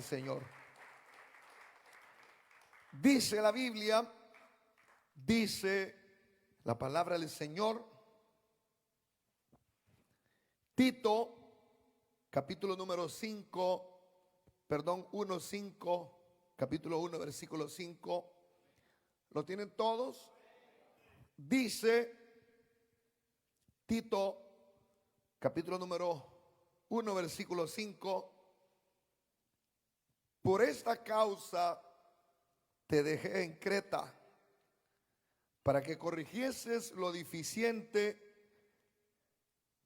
Señor. Dice la Biblia, dice la palabra del Señor, Tito, capítulo número 5, perdón, 1:5, capítulo 1, versículo 5. ¿Lo tienen todos? Dice Tito, capítulo número 1, versículo 5. Por esta causa te dejé en Creta, para que corrigieses lo deficiente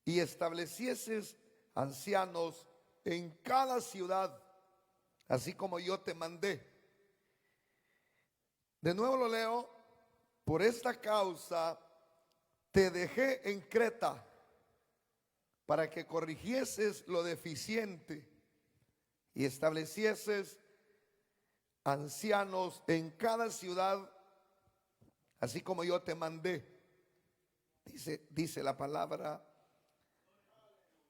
y establecieses ancianos en cada ciudad, así como yo te mandé. De nuevo lo leo: por esta causa te dejé en Creta, para que corrigieses lo deficiente y establecieses ancianos en cada ciudad, así como yo te mandé. Dice la palabra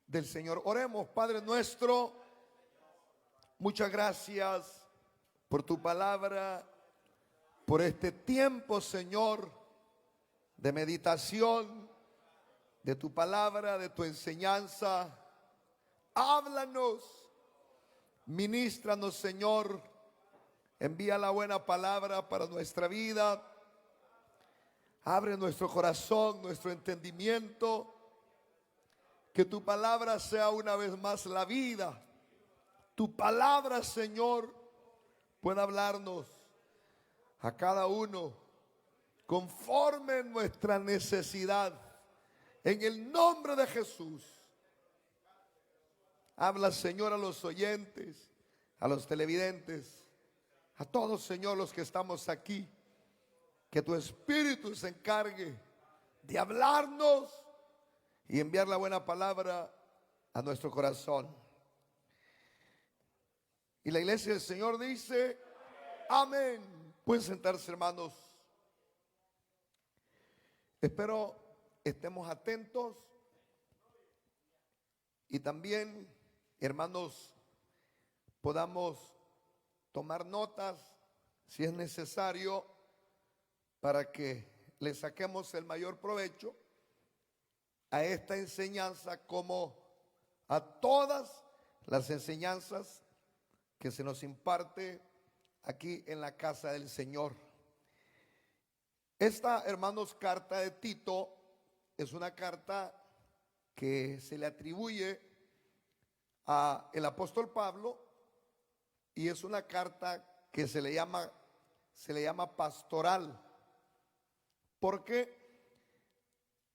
del Señor. Oremos. Padre nuestro, muchas gracias por tu palabra, por este tiempo, Señor, de meditación de tu palabra, de tu enseñanza. Háblanos, ministranos, Señor. Envía la buena palabra para nuestra vida. Abre nuestro corazón, nuestro entendimiento. Que tu palabra sea una vez más la vida. Tu palabra, Señor, pueda hablarnos a cada uno conforme nuestra necesidad. En el nombre de Jesús. Habla, Señor, a los oyentes, a los televidentes, a todos, Señor, los que estamos aquí. Que tu Espíritu se encargue de hablarnos y enviar la buena palabra a nuestro corazón. Y la iglesia del Señor dice: amén. Pueden sentarse, hermanos. Espero estemos atentos y también, hermanos, podamos tomar notas si es necesario, para que le saquemos el mayor provecho a esta enseñanza, como a todas las enseñanzas que se nos imparte aquí en la casa del Señor. Esta, hermanos, carta de Tito es una carta que se le atribuye a el apóstol Pablo, y es una carta que se le llama pastoral, porque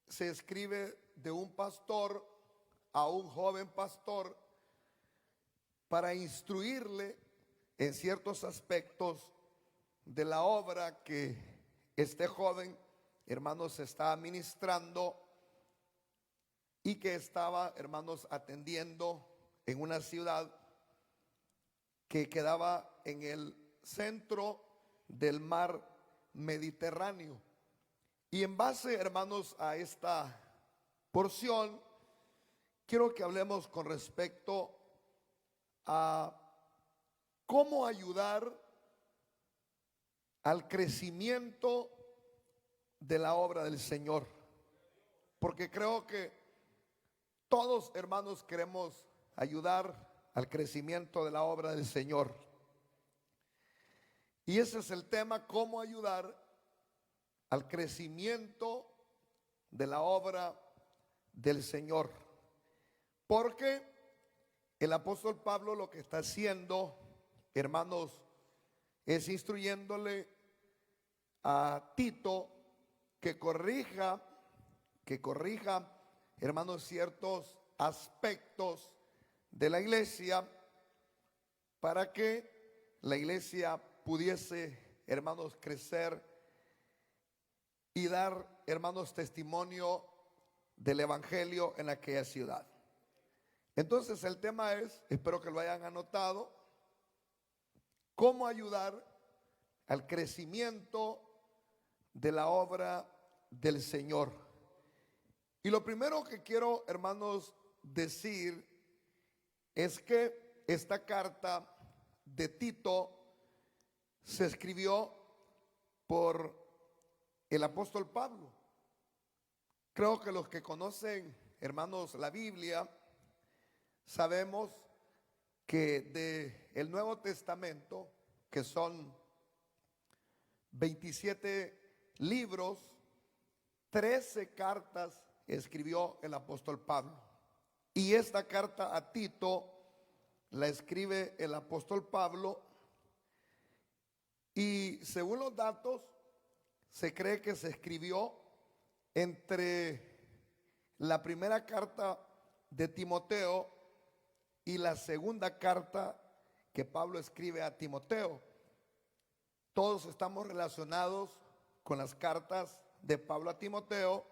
se escribe de un pastor a un joven pastor para instruirle en ciertos aspectos de la obra que este joven, hermanos, está ministrando y que estaba, hermanos, atendiendo en una ciudad que quedaba en el centro del mar Mediterráneo. Y en base, hermanos, a esta porción, quiero que hablemos con respecto a cómo ayudar al crecimiento de la obra del Señor. Porque creo que todos, hermanos, queremos ayudar al crecimiento de la obra del Señor. Y ese es el tema: cómo ayudar al crecimiento de la obra del Señor. Porque el apóstol Pablo lo que está haciendo, hermanos, es instruyéndole a Tito que corrija, hermanos, ciertos aspectos de la iglesia, para que la iglesia pudiese, hermanos, crecer y dar, hermanos, testimonio del evangelio en aquella ciudad. Entonces el tema es, espero que lo hayan anotado: cómo ayudar al crecimiento de la obra del Señor. Y lo primero que quiero, hermanos, decir es que esta carta de Tito se escribió por el apóstol Pablo. Creo que los que conocen, hermanos, la Biblia, sabemos que de el Nuevo Testamento, que son 27 libros, 13 cartas escribió el apóstol Pablo. Y esta carta a Tito la escribe el apóstol Pablo, y según los datos se cree que se escribió entre la primera carta de Timoteo y la segunda carta que Pablo escribe a Timoteo. Todos estamos relacionados con las cartas de Pablo a Timoteo,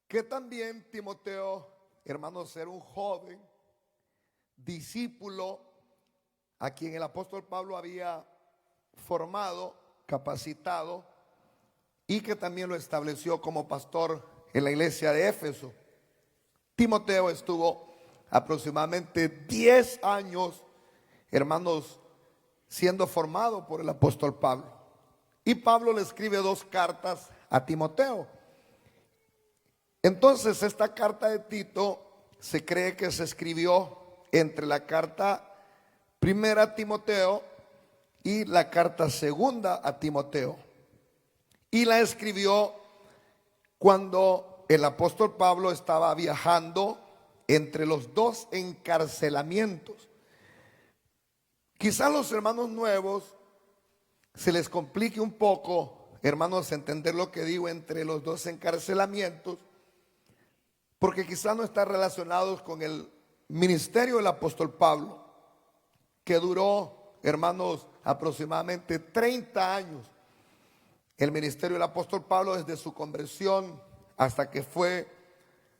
que también Timoteo, hermanos, era un joven discípulo a quien el apóstol Pablo había formado, capacitado, y que también lo estableció como pastor en la iglesia de Éfeso. Timoteo estuvo aproximadamente 10 años, hermanos, siendo formado por el apóstol Pablo. Y Pablo le escribe 2 cartas a Timoteo. Entonces esta carta de Tito se cree que se escribió entre la carta primera a Timoteo y la carta segunda a Timoteo. Y la escribió cuando el apóstol Pablo estaba viajando entre los 2 encarcelamientos. Quizá a los hermanos nuevos se les complique un poco, hermanos, entender lo que digo entre los 2 encarcelamientos, porque quizá no está relacionados con el ministerio del apóstol Pablo, que duró, hermanos, aproximadamente 30 años. El ministerio del apóstol Pablo, desde su conversión hasta que fue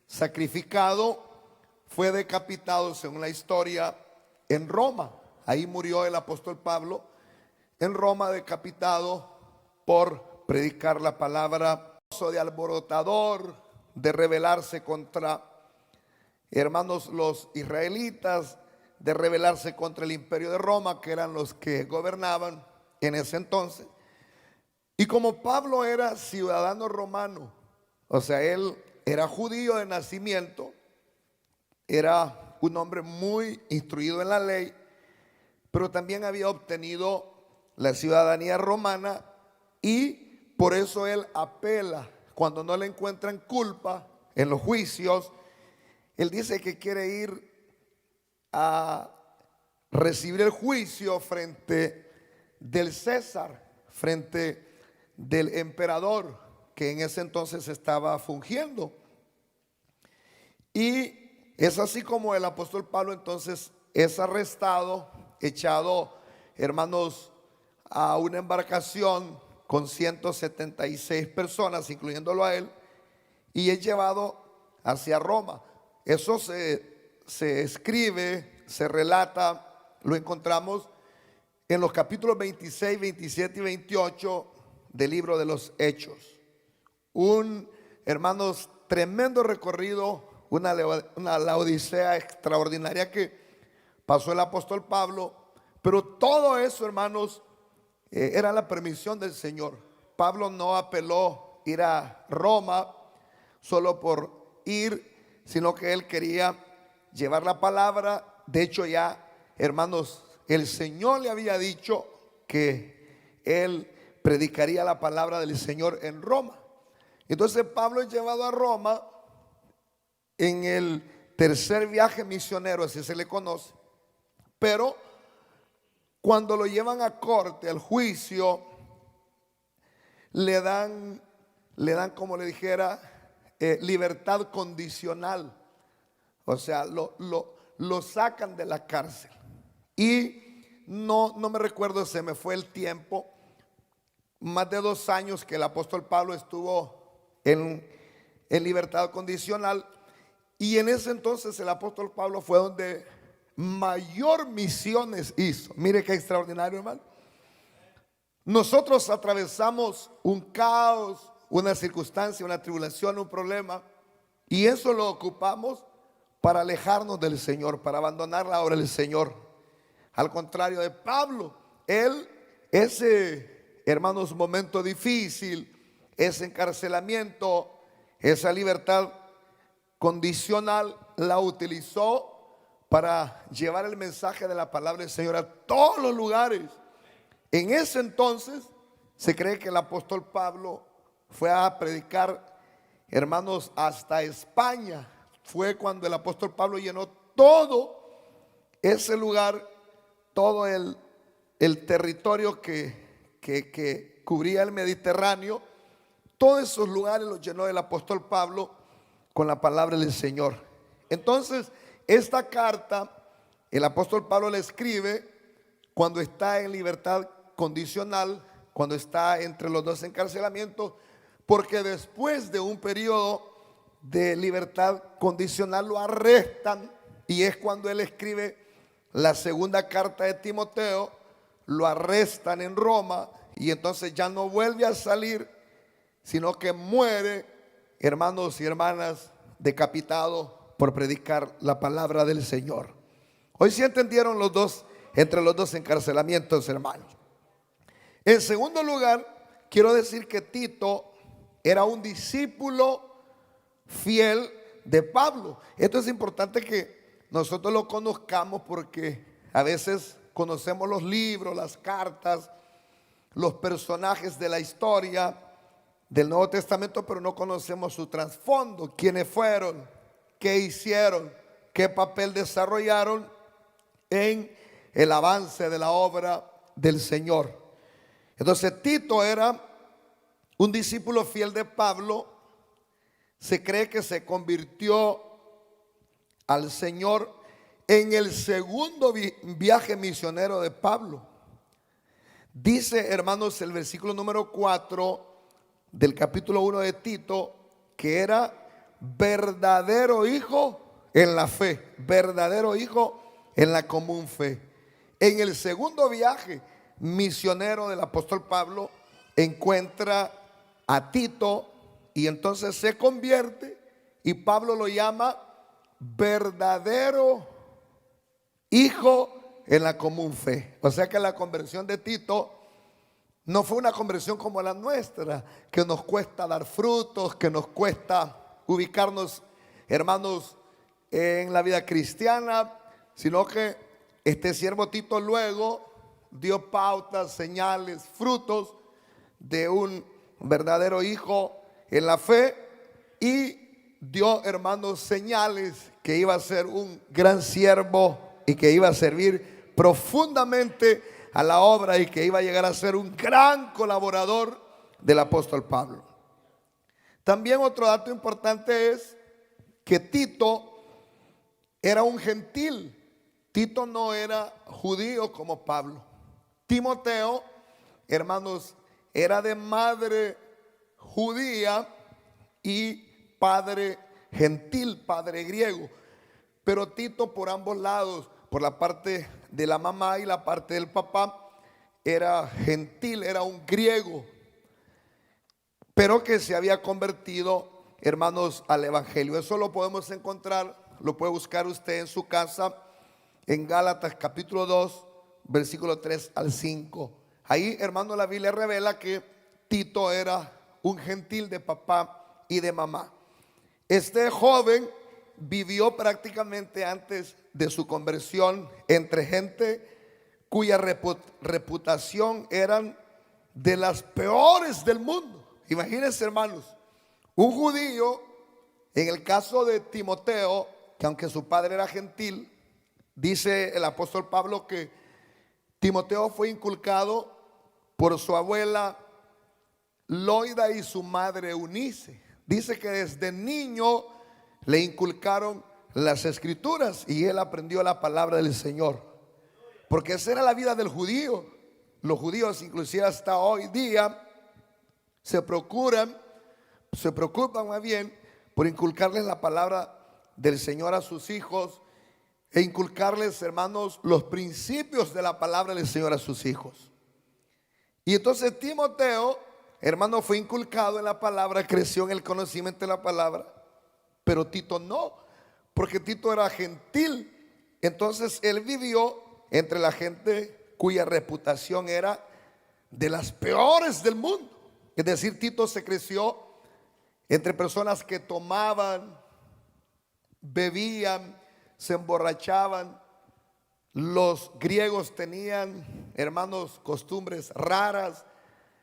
sacrificado, fue decapitado, según la historia, en Roma. Ahí murió el apóstol Pablo en Roma, decapitado por predicar la palabra, de alborotador, de rebelarse contra, hermanos, los israelitas, de rebelarse contra el imperio de Roma, que eran los que gobernaban en ese entonces. Y como Pablo era ciudadano romano, o sea, él era judío de nacimiento, era un hombre muy instruido en la ley, pero también había obtenido la ciudadanía romana, y por eso él apela cuando no le encuentran culpa en los juicios. Él dice que quiere ir a recibir el juicio frente del César, frente del emperador que en ese entonces estaba fungiendo. Y es así como el apóstol Pablo entonces es arrestado, echado, hermanos, a una embarcación con 176 personas, incluyéndolo a él, y es llevado hacia Roma. Eso se escribe, se relata, lo encontramos en los capítulos 26, 27 y 28 del libro de los Hechos. Un, hermanos, tremendo recorrido, la odisea extraordinaria que pasó el apóstol Pablo. Pero todo eso, hermanos, era la permisión del Señor. Pablo no apeló ir a Roma solo por ir, sino que él quería llevar la palabra. De hecho, ya, hermanos, el Señor le había dicho que él predicaría la palabra del Señor en Roma. Entonces Pablo es llevado a Roma en el tercer viaje misionero, así se le conoce. Pero cuando lo llevan a corte, al juicio, le dan como le dijera, libertad condicional. O sea, lo sacan de la cárcel. Y no me recuerdo, se me fue el tiempo, más de 2 años que el apóstol Pablo estuvo en libertad condicional. Y en ese entonces el apóstol Pablo fue donde mayor misiones hizo. Mire qué extraordinario, hermano. Nosotros atravesamos un caos, una circunstancia, una tribulación, un problema, y eso lo ocupamos para alejarnos del Señor, para abandonar la obra del Señor. Al contrario de Pablo, él, ese, hermanos, momento difícil, ese encarcelamiento, esa libertad condicional, la utilizó para llevar el mensaje de la palabra del Señor a todos los lugares. En ese entonces se cree que el apóstol Pablo fue a predicar, hermanos, hasta España. Fue cuando el apóstol Pablo llenó todo ese lugar, todo el territorio que cubría el Mediterráneo. Todos esos lugares los llenó el apóstol Pablo con la palabra del Señor. Entonces, esta carta el apóstol Pablo la escribe cuando está en libertad condicional, cuando está entre los dos encarcelamientos, porque después de un periodo de libertad condicional lo arrestan, y es cuando él escribe la segunda carta de Timoteo. Lo arrestan en Roma y entonces ya no vuelve a salir, sino que muere, hermanos y hermanas, decapitado por predicar la palabra del Señor. Hoy sí entendieron los dos, entre los dos encarcelamientos, hermanos. En segundo lugar, quiero decir que Tito era un discípulo fiel de Pablo. Esto es importante que nosotros lo conozcamos, porque a veces conocemos los libros, las cartas, los personajes de la historia del Nuevo Testamento, pero no conocemos su trasfondo, quiénes fueron, qué hicieron, qué papel desarrollaron en el avance de la obra del Señor. Entonces Tito era un discípulo fiel de Pablo. Se cree que se convirtió al Señor en el segundo viaje misionero de Pablo. Dice, hermanos, el versículo número 4 del capítulo 1 de Tito, que era verdadero hijo en la fe, verdadero hijo en la común fe. En el segundo viaje misionero del apóstol Pablo encuentra a Tito, y entonces se convierte, y Pablo lo llama verdadero hijo en la común fe. O sea que la conversión de Tito no fue una conversión como la nuestra, que nos cuesta dar frutos, que nos cuesta ubicarnos, hermanos, en la vida cristiana, sino que este siervo Tito luego dio pautas, señales, frutos de un verdadero hijo en la fe, y dio, hermanos, señales que iba a ser un gran siervo y que iba a servir profundamente a la obra, y que iba a llegar a ser un gran colaborador del apóstol Pablo. También otro dato importante es que Tito era un gentil. Tito no era judío como Pablo. Timoteo, hermanos, era de madre judía y padre gentil, padre griego. Pero Tito, por ambos lados, por la parte de la mamá y la parte del papá, era gentil, era un griego, pero que se había convertido, hermanos, al evangelio. Eso lo podemos encontrar, lo puede buscar usted en su casa, en Gálatas capítulo 2, versículo 3 al 5. Ahí, hermano, la Biblia revela que Tito era un gentil de papá y de mamá. Este joven vivió prácticamente antes de su conversión entre gente cuya reputación eran de las peores del mundo. Imagínense, hermanos, un judío, en el caso de Timoteo, que aunque su padre era gentil, dice el apóstol Pablo que Timoteo fue inculcado por su abuela Loida y su madre Eunice. Dice que desde niño le inculcaron las escrituras y él aprendió la palabra del Señor, porque esa era la vida del judío. Los judíos, inclusive hasta hoy día, se preocupan más bien por inculcarles la palabra del Señor a sus hijos, e inculcarles, hermanos, los principios de la palabra del Señor a sus hijos. Y entonces Timoteo, hermano, fue inculcado en la palabra, creció en el conocimiento de la palabra. Pero Tito no, porque Tito era gentil. Entonces él vivió entre la gente cuya reputación era de las peores del mundo. Es decir, Tito se creció entre personas que tomaban, bebían, se emborrachaban. Los griegos tenían, hermanos, costumbres raras,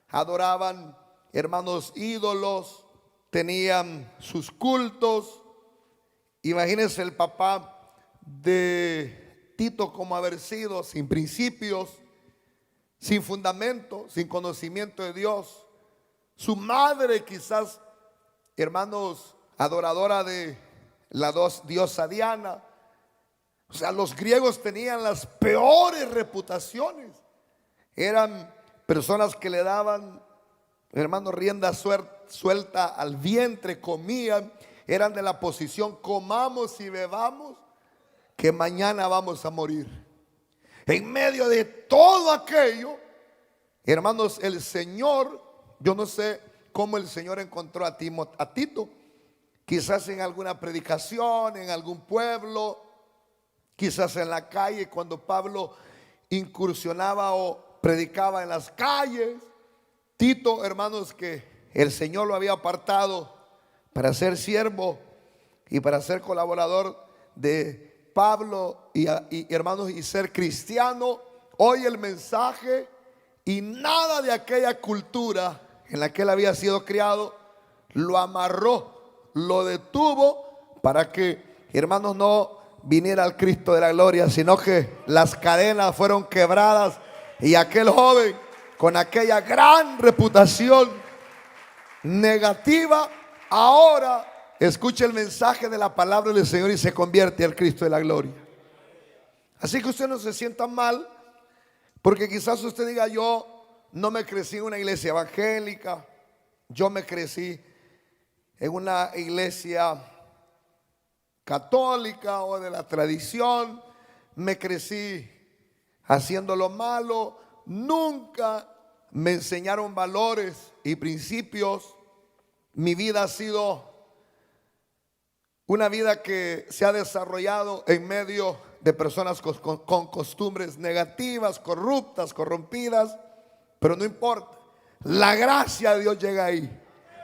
adoraban, hermanos, ídolos, tenían sus cultos. Imagínense el papá de Tito como haber sido, sin principios, sin fundamento, sin conocimiento de Dios. Su madre quizás, hermanos, adoradora de la diosa Diana. O sea, los griegos tenían las peores reputaciones. Eran personas que le daban, hermanos, rienda suelta al vientre, comían. Eran de la posición: comamos y bebamos, que mañana vamos a morir. En medio de todo aquello, hermanos, el Señor, yo no sé cómo el Señor encontró a Tito. Quizás en alguna predicación, en algún pueblo, quizás en la calle, cuando Pablo incursionaba o predicaba en las calles. Tito, hermanos, que el Señor lo había apartado para ser siervo y para ser colaborador de Pablo y hermanos, y ser cristiano, oye el mensaje y nada de aquella cultura en la que él había sido criado lo amarró, lo detuvo para que, hermanos, no viniera al Cristo de la gloria, sino que las cadenas fueron quebradas y aquel joven con aquella gran reputación negativa ahora escucha el mensaje de la palabra del Señor y se convierte al Cristo de la gloria. Así que usted no se sienta mal, porque quizás usted diga: yo no me crecí en una iglesia evangélica, yo me crecí en una iglesia católica o de la tradición, me crecí haciendo lo malo, nunca me enseñaron valores y principios. Mi vida ha sido una vida que se ha desarrollado en medio de personas con costumbres negativas, corruptas, corrompidas, pero no importa, la gracia de Dios llega ahí.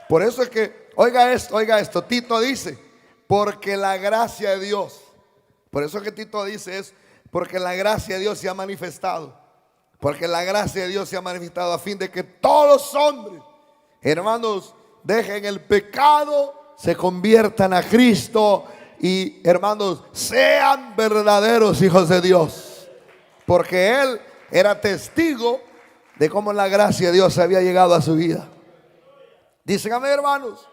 Por eso es que, oiga esto, Tito dice: porque la gracia de Dios. Por eso que Tito dice es porque la gracia de Dios se ha manifestado. Porque la gracia de Dios se ha manifestado a fin de que todos los hombres, hermanos, dejen el pecado, se conviertan a Cristo y, hermanos, sean verdaderos hijos de Dios. Porque él era testigo de cómo la gracia de Dios había llegado a su vida. Dicen amén, hermanos.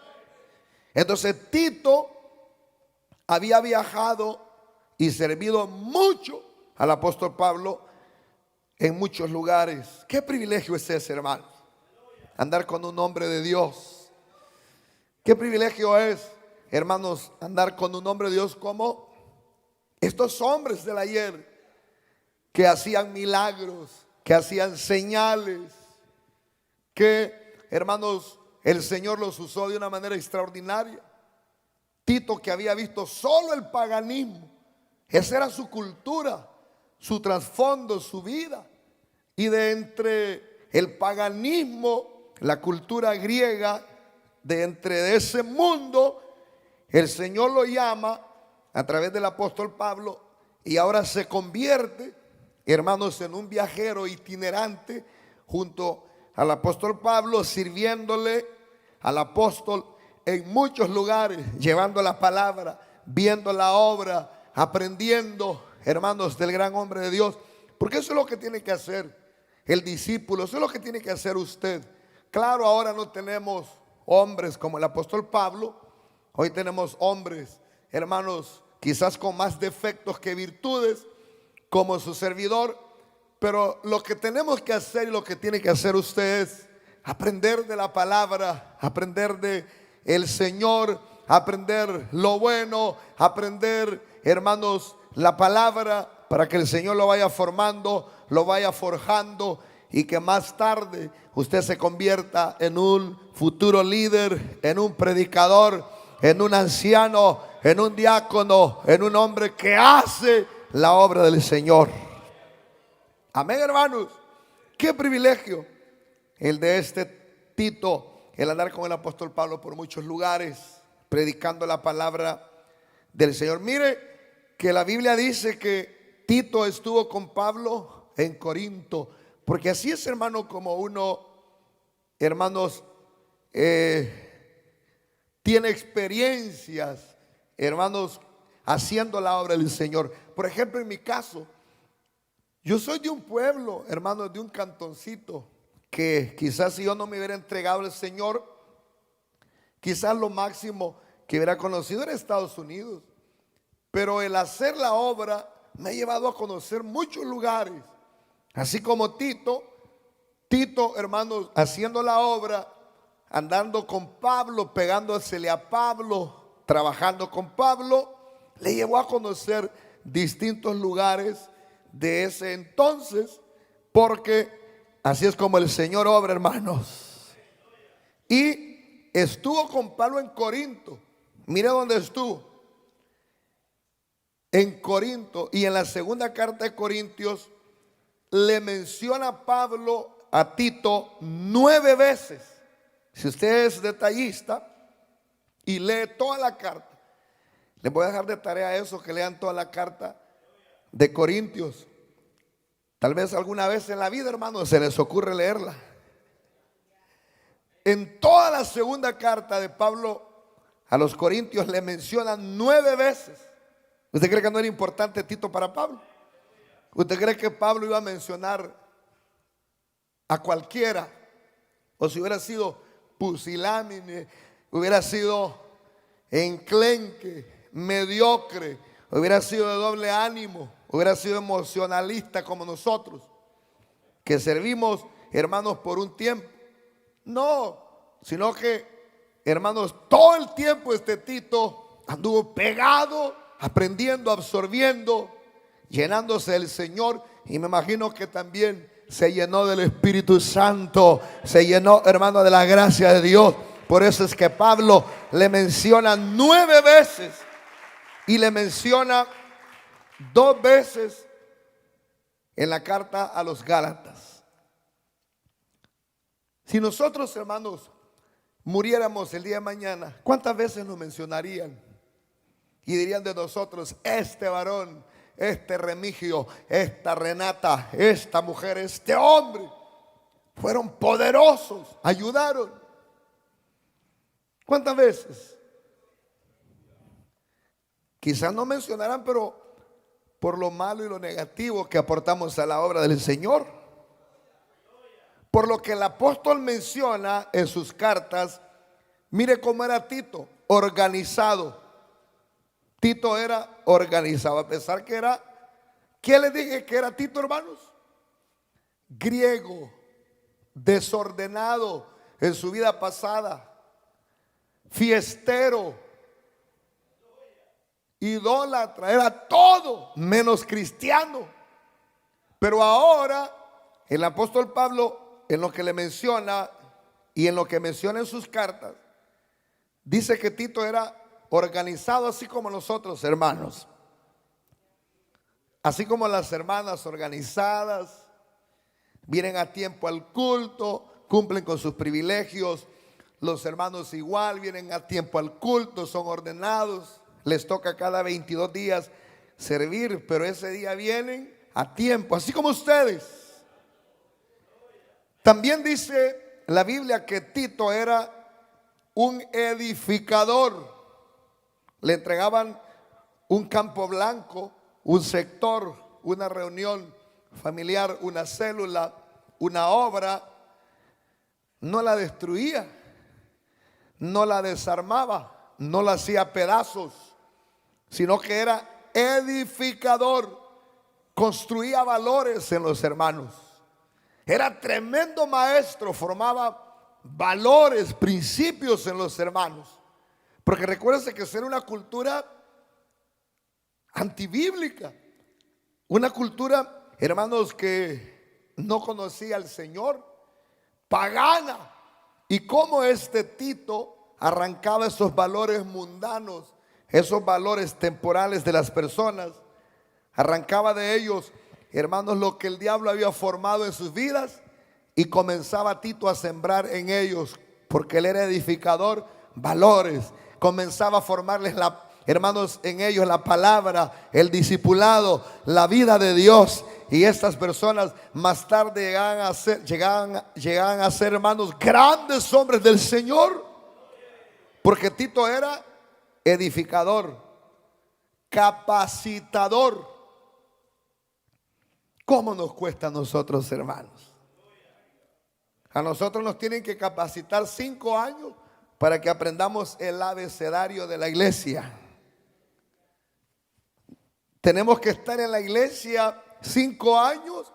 Entonces Tito había viajado y servido mucho al apóstol Pablo en muchos lugares. Qué privilegio es ese, hermano, andar con un hombre de Dios. Qué privilegio es, hermanos, andar con un hombre de Dios como estos hombres del ayer, que hacían milagros, que hacían señales, que, hermanos, el Señor los usó de una manera extraordinaria. Tito, que había visto solo el paganismo, esa era su cultura, su trasfondo, su vida. Y de entre el paganismo, la cultura griega, de ese mundo, el Señor lo llama a través del apóstol Pablo, y ahora se convierte, hermanos, en un viajero itinerante junto al apóstol Pablo, sirviéndole al apóstol en muchos lugares, llevando la palabra, viendo la obra, aprendiendo, hermanos, del gran hombre de Dios. Porque eso es lo que tiene que hacer el discípulo, eso es lo que tiene que hacer usted. Claro, ahora no tenemos hombres como el apóstol Pablo. Hoy tenemos hombres, hermanos, quizás con más defectos que virtudes, como su servidor. Pero lo que tenemos que hacer y lo que tiene que hacer usted es aprender de la palabra, aprender de el Señor, aprender lo bueno, aprender, hermanos, la palabra, para que el Señor lo vaya formando, lo vaya forjando, y que más tarde usted se convierta en un futuro líder, en un predicador, en un anciano, en un diácono, en un hombre que hace la obra del Señor. Amén, hermanos. Qué privilegio el de este Tito, el andar con el apóstol Pablo por muchos lugares, predicando la palabra del Señor. Mire que la Biblia dice que Tito estuvo con Pablo en Corinto, porque así es, hermano, como uno, hermanos, tiene experiencias, hermanos, haciendo la obra del Señor. Por ejemplo, en mi caso, yo soy de un pueblo, hermanos, de un cantoncito, que quizás si yo no me hubiera entregado al Señor, quizás lo máximo que hubiera conocido era Estados Unidos. Pero el hacer la obra me ha llevado a conocer muchos lugares. Así como Tito, hermanos, haciendo la obra, andando con Pablo, pegándosele a Pablo, trabajando con Pablo, le llevó a conocer distintos lugares de ese entonces, porque así es como el Señor obra, hermanos. Y estuvo con Pablo en Corinto. Mire dónde estuvo. En Corinto, y en la segunda carta de Corintios le menciona Pablo a Tito 9 veces. Si usted es detallista y lee toda la carta, les voy a dejar de tarea eso, que lean toda la carta de Corintios. Tal vez alguna vez en la vida, hermanos, se les ocurre leerla. En toda la segunda carta de Pablo a los Corintios le mencionan 9 veces. ¿Usted cree que no era importante Tito para Pablo? ¿Usted cree que Pablo iba a mencionar a cualquiera? O si hubiera sido pusilánime, hubiera sido enclenque, mediocre, hubiera sido de doble ánimo, hubiera sido emocionalista como nosotros, que servimos, hermanos, por un tiempo. No, sino que, hermanos, todo el tiempo este Tito anduvo pegado, aprendiendo, absorbiendo, llenándose del Señor. Y me imagino que también se llenó del Espíritu Santo, se llenó, hermano, de la gracia de Dios. Por eso es que Pablo le menciona 9 veces y le menciona 2 veces en la carta a los Gálatas. Si nosotros, hermanos, muriéramos el día de mañana, ¿cuántas veces nos mencionarían? Y dirían de nosotros: este varón, este Remigio, esta Renata, esta mujer, este hombre fueron poderosos, ayudaron. ¿Cuántas veces? Quizás no mencionarán, pero por lo malo y lo negativo que aportamos a la obra del Señor. Por lo que el apóstol menciona en sus cartas, mire cómo era Tito, organizado. Tito era organizado, a pesar que era, ¿qué les dije que era Tito, hermanos? Griego, desordenado en su vida pasada, fiestero, idólatra, era todo menos cristiano. Pero ahora el apóstol Pablo, en lo que le menciona y en lo que menciona en sus cartas, dice que Tito era organizado, así como nosotros, hermanos, así como las hermanas organizadas, vienen a tiempo al culto, cumplen con sus privilegios. Los hermanos igual vienen a tiempo al culto, son ordenados, les toca cada 22 días servir, pero ese día vienen a tiempo, así como ustedes. También dice la Biblia que Tito era un edificador. Le entregaban un campo blanco, un sector, una reunión familiar, una célula, una obra. No la destruía, no la desarmaba, no la hacía pedazos, sino que era edificador, construía valores en los hermanos. Era tremendo maestro, formaba valores, principios en los hermanos. Porque recuérdense que era una cultura antibíblica, una cultura, hermanos, que no conocía al Señor, pagana. Y cómo este Tito arrancaba esos valores mundanos, esos valores temporales de las personas, arrancaba de ellos, hermanos, lo que el diablo había formado en sus vidas, y comenzaba Tito a sembrar en ellos, porque él era edificador, valores. Comenzaba a formarles, hermanos, en ellos la palabra, el discipulado, la vida de Dios. Y estas personas más tarde llegaban a ser, hermanos, grandes hombres del Señor, porque Tito era edificador, capacitador. ¿Cómo nos cuesta a nosotros, hermanos? A nosotros nos tienen que capacitar 5 años para que aprendamos el abecedario de la iglesia. Tenemos que estar en la iglesia 5 años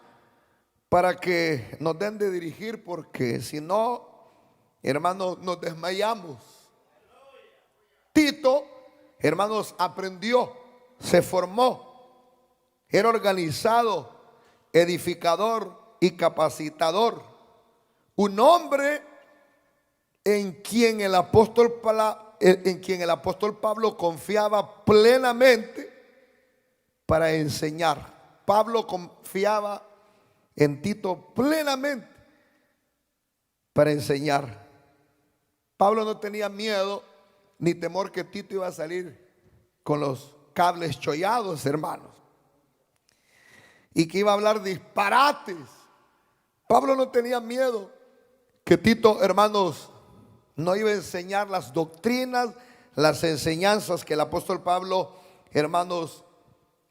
para que nos den de dirigir, porque si no, hermanos, nos desmayamos. Tito, hermanos, aprendió, se formó, era organizado, edificador y capacitador. Un hombre en quien el apóstol Pablo confiaba plenamente para enseñar. Pablo confiaba en Tito plenamente para enseñar. Pablo no tenía miedo ni temor que Tito iba a salir con los cables chollados, hermanos, y que iba a hablar disparates. Pablo no tenía miedo que Tito, hermanos, no iba a enseñar las doctrinas, las enseñanzas que el apóstol Pablo, hermanos,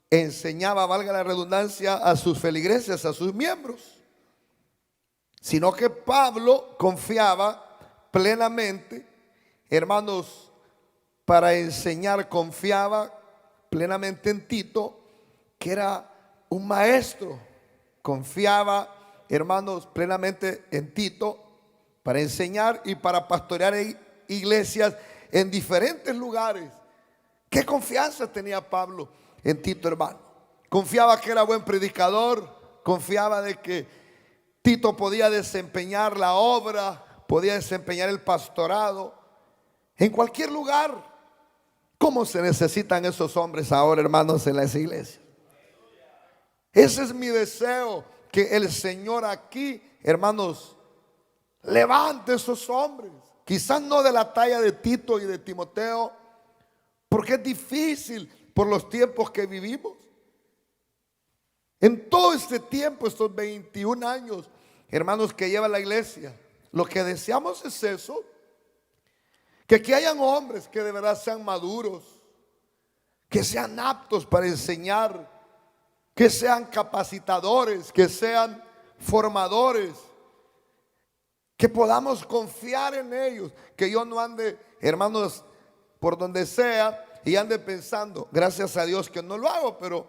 enseñaba, valga la redundancia, a sus feligreses, a sus miembros, sino que Pablo confiaba plenamente, hermanos, para enseñar, confiaba plenamente en Tito, que era un maestro. Confiaba, hermanos, plenamente en Tito para enseñar y para pastorear iglesias en diferentes lugares. ¿Qué confianza tenía Pablo en Tito, hermano? Confiaba que era buen predicador, confiaba de que Tito podía desempeñar la obra, podía desempeñar el pastorado en cualquier lugar. ¿Cómo se necesitan esos hombres ahora, hermanos, en las iglesias? Ese es mi deseo, que el Señor aquí, hermanos, levante esos hombres. Quizás no de la talla de Tito y de Timoteo, porque es difícil por los tiempos que vivimos. En todo este tiempo, estos 21 años, hermanos, que lleva la iglesia, lo que deseamos es eso, que aquí hayan hombres que de verdad sean maduros, que sean aptos para enseñar, que sean capacitadores, que sean formadores, que podamos confiar en ellos, que yo no ande, hermanos, por donde sea y ande pensando, gracias a Dios que no lo hago, pero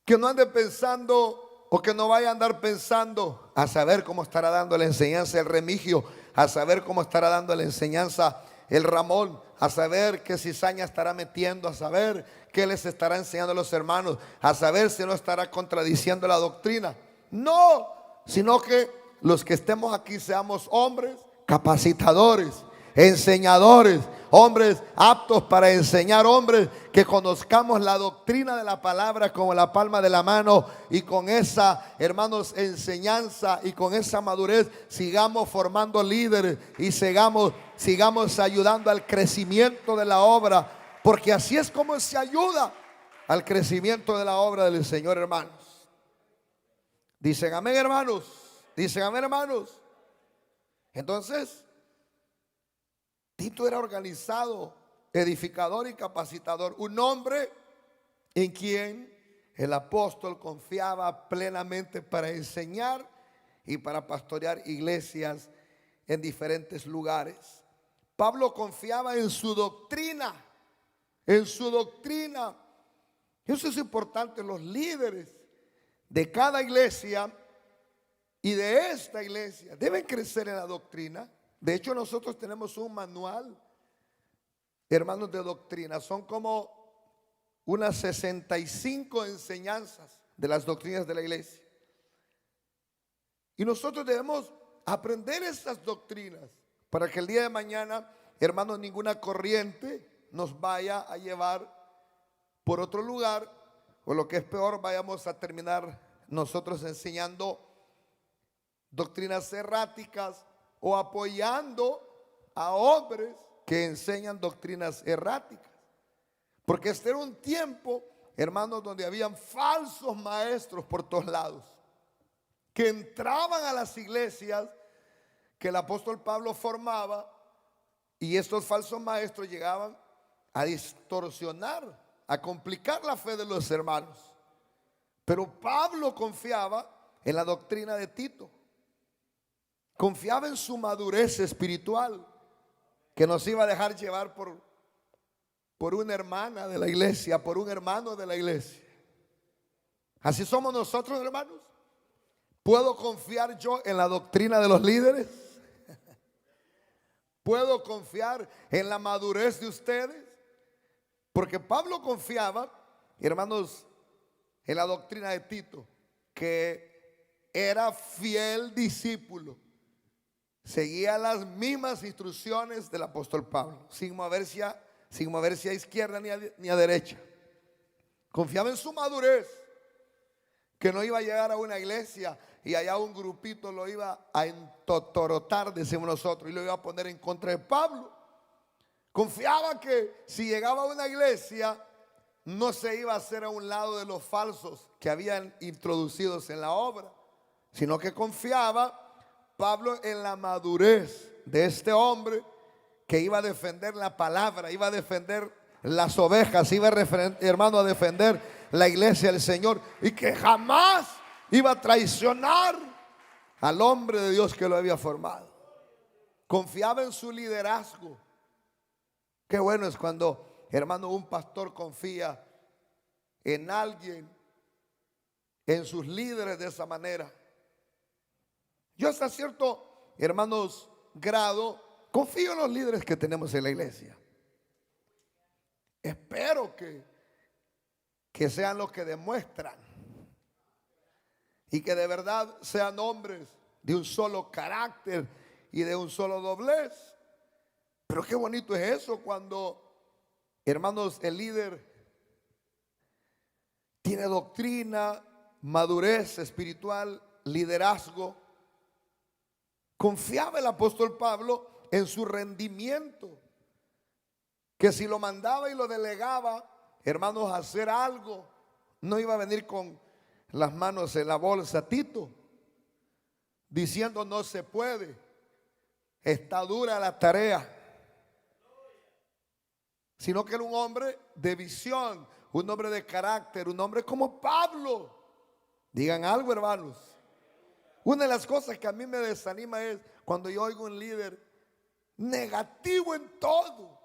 que no ande pensando, o que no vaya a andar pensando a saber cómo estará dando la enseñanza el Remigio, a saber cómo estará dando la enseñanza el Ramón, a saber qué cizaña estará metiendo, a saber qué les estará enseñando a los hermanos, a saber si no estará contradiciendo la doctrina. No, sino que los que estemos aquí seamos hombres capacitadores, enseñadores, hombres aptos para enseñar, hombres que conozcamos la doctrina de la palabra como la palma de la mano, y con esa, hermanos, enseñanza y con esa madurez sigamos formando líderes y sigamos ayudando al crecimiento de la obra, porque así es como se ayuda al crecimiento de la obra del Señor, hermanos. Dicen amén, hermanos. Dicen amén, hermanos. Entonces, Tito era organizado, edificador y capacitador, un hombre en quien el apóstol confiaba plenamente para enseñar y para pastorear iglesias en diferentes lugares. Pablo confiaba en su doctrina, en su doctrina. Eso es importante. Los líderes de cada iglesia y de esta iglesia deben crecer en la doctrina. De hecho, nosotros tenemos un manual, hermanos, de doctrina. Son como unas 65 enseñanzas de las doctrinas de la iglesia. Y nosotros debemos aprender estas doctrinas para que el día de mañana, hermanos, ninguna corriente nos vaya a llevar por otro lugar o lo que es peor, vayamos a terminar nosotros enseñando doctrinas erráticas o apoyando a hombres que enseñan doctrinas erráticas. Porque este era un tiempo, hermanos, donde habían falsos maestros por todos lados, que entraban a las iglesias que el apóstol Pablo formaba, y estos falsos maestros llegaban a distorsionar, a complicar la fe de los hermanos. Pero Pablo confiaba en la doctrina de Tito, confiaba en su madurez espiritual, que nos iba a dejar llevar por una hermana de la iglesia, por un hermano de la iglesia. Así somos nosotros, hermanos. ¿Puedo confiar yo en la doctrina de los líderes? ¿Puedo confiar en la madurez de ustedes? Porque Pablo confiaba, hermanos, en la doctrina de Tito, que era fiel discípulo. Seguía las mismas instrucciones del apóstol Pablo, sin moverse a izquierda ni a derecha. Confiaba en su madurez, que no iba a llegar a una iglesia y allá un grupito lo iba a entotorotar, decimos nosotros, y lo iba a poner en contra de Pablo. Confiaba que si llegaba a una iglesia no se iba a hacer a un lado de los falsos que habían introducidos en la obra, sino que confiaba Pablo en la madurez de este hombre que iba a defender la palabra, iba a defender las ovejas, iba hermano, a defender la iglesia del Señor, y que jamás iba a traicionar al hombre de Dios que lo había formado. Confiaba en su liderazgo. Qué bueno es cuando, hermano, un pastor confía en alguien, en sus líderes de esa manera. Yo hasta cierto, hermanos, grado confío en los líderes que tenemos en la iglesia. Espero que sean los que demuestran y que de verdad sean hombres de un solo carácter y de un solo doblez. Pero qué bonito es eso cuando, hermanos, el líder tiene doctrina, madurez espiritual, liderazgo. Confiaba el apóstol Pablo en su rendimiento, que si lo mandaba y lo delegaba, hermanos, a hacer algo, no iba a venir con las manos en la bolsa Tito, diciendo no se puede, está dura la tarea, sino que era un hombre de visión, un hombre de carácter, un hombre como Pablo. Digan algo, hermanos. Una de las cosas que a mí me desanima es cuando yo oigo un líder negativo en todo.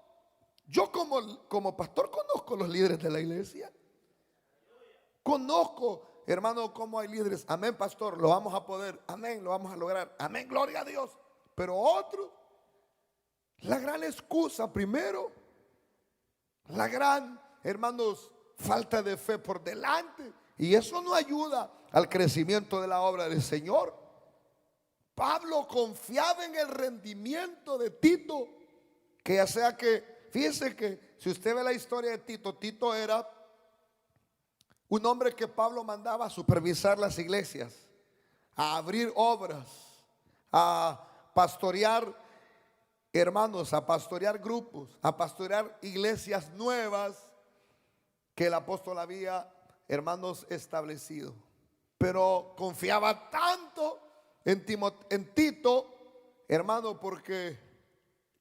Yo como pastor conozco los líderes de la iglesia. Conozco, hermano, cómo hay líderes. Amén, pastor, lo vamos a poder. Amén, lo vamos a lograr. Amén, gloria a Dios. Pero otros, la gran excusa primero, la gran, hermanos, falta de fe por delante. Y eso no ayuda al crecimiento de la obra del Señor. Pablo confiaba en el rendimiento de Tito, que ya sea que, fíjense que si usted ve la historia de Tito, Tito era un hombre que Pablo mandaba a supervisar las iglesias, a abrir obras, a pastorear hermanos, a pastorear grupos, a pastorear iglesias nuevas que el apóstol había, hermanos, establecido. Pero confiaba tanto en Tito, hermano, porque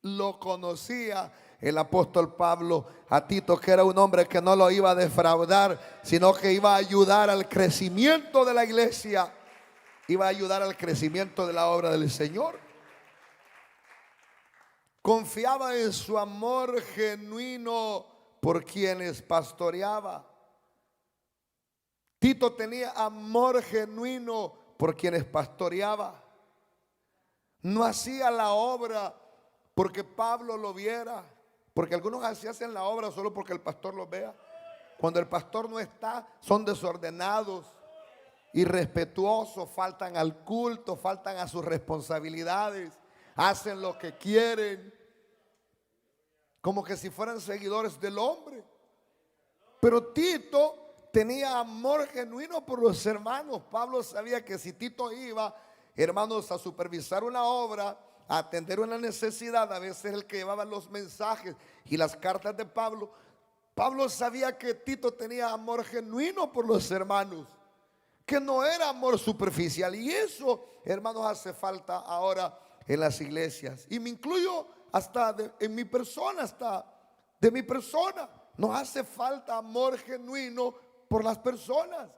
lo conocía el apóstol Pablo a Tito, que era un hombre que no lo iba a defraudar, sino que iba a ayudar al crecimiento de la iglesia, iba a ayudar al crecimiento de la obra del Señor. Confiaba en su amor genuino por quienes pastoreaba. Tito tenía amor genuino por quienes pastoreaba. No hacía la obra porque Pablo lo viera, porque algunos así hacen la obra solo porque el pastor los vea. Cuando el pastor no está, son desordenados, irrespetuosos, faltan al culto, faltan a sus responsabilidades, hacen lo que quieren, como que si fueran seguidores del hombre. Pero Tito tenía amor genuino por los hermanos. Pablo sabía que si Tito iba, hermanos, a supervisar una obra, a atender una necesidad, a veces el que llevaba los mensajes y las cartas de Pablo, Pablo sabía que Tito tenía amor genuino por los hermanos, que no era amor superficial. Y eso, hermanos, hace falta ahora en las iglesias. Y me incluyo hasta en mi persona, hasta de mi persona. Nos hace falta amor genuino por las personas.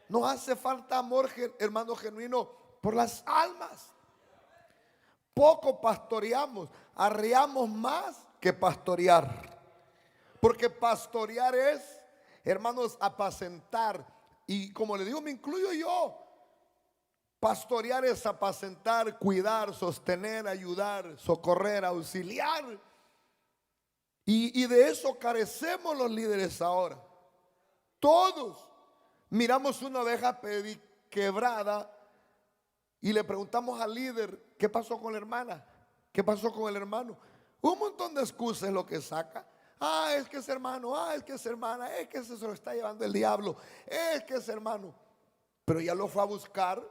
Nos hace falta amor, hermano, genuino por las almas. Poco pastoreamos, arreamos más que pastorear. Porque pastorear es, hermanos, apacentar. Y como le digo, me incluyo yo. Pastorear es apacentar, cuidar, sostener, ayudar, socorrer, auxiliar. Y de eso carecemos los líderes ahora. Todos miramos una oveja quebrada y le preguntamos al líder: ¿qué pasó con la hermana? ¿Qué pasó con el hermano? Un montón de excusas es lo que saca. Es que es hermano, es que es hermana, es que se lo está llevando el diablo, es que es hermano. Pero ya lo fue a buscar,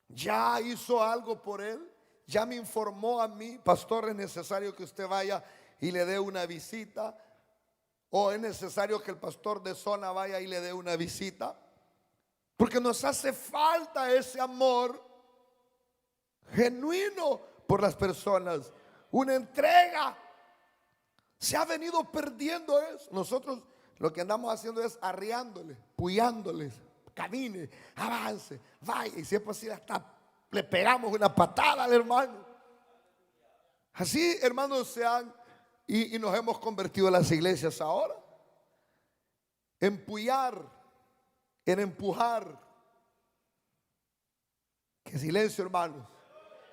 ya hizo algo por él, ya me informó a mí: pastor, es necesario que usted vaya y le dé una visita. O es necesario que el pastor de zona vaya y le dé una visita. Porque nos hace falta ese amor genuino por las personas, una entrega. Se ha venido perdiendo eso. Nosotros lo que andamos haciendo es arriándoles, puyándoles: camine, avance, vaya. Y si es posible hasta le pegamos una patada al hermano. Así, hermanos, se han y nos hemos convertido en las iglesias ahora, en puyar, en empujar. Qué silencio, hermanos.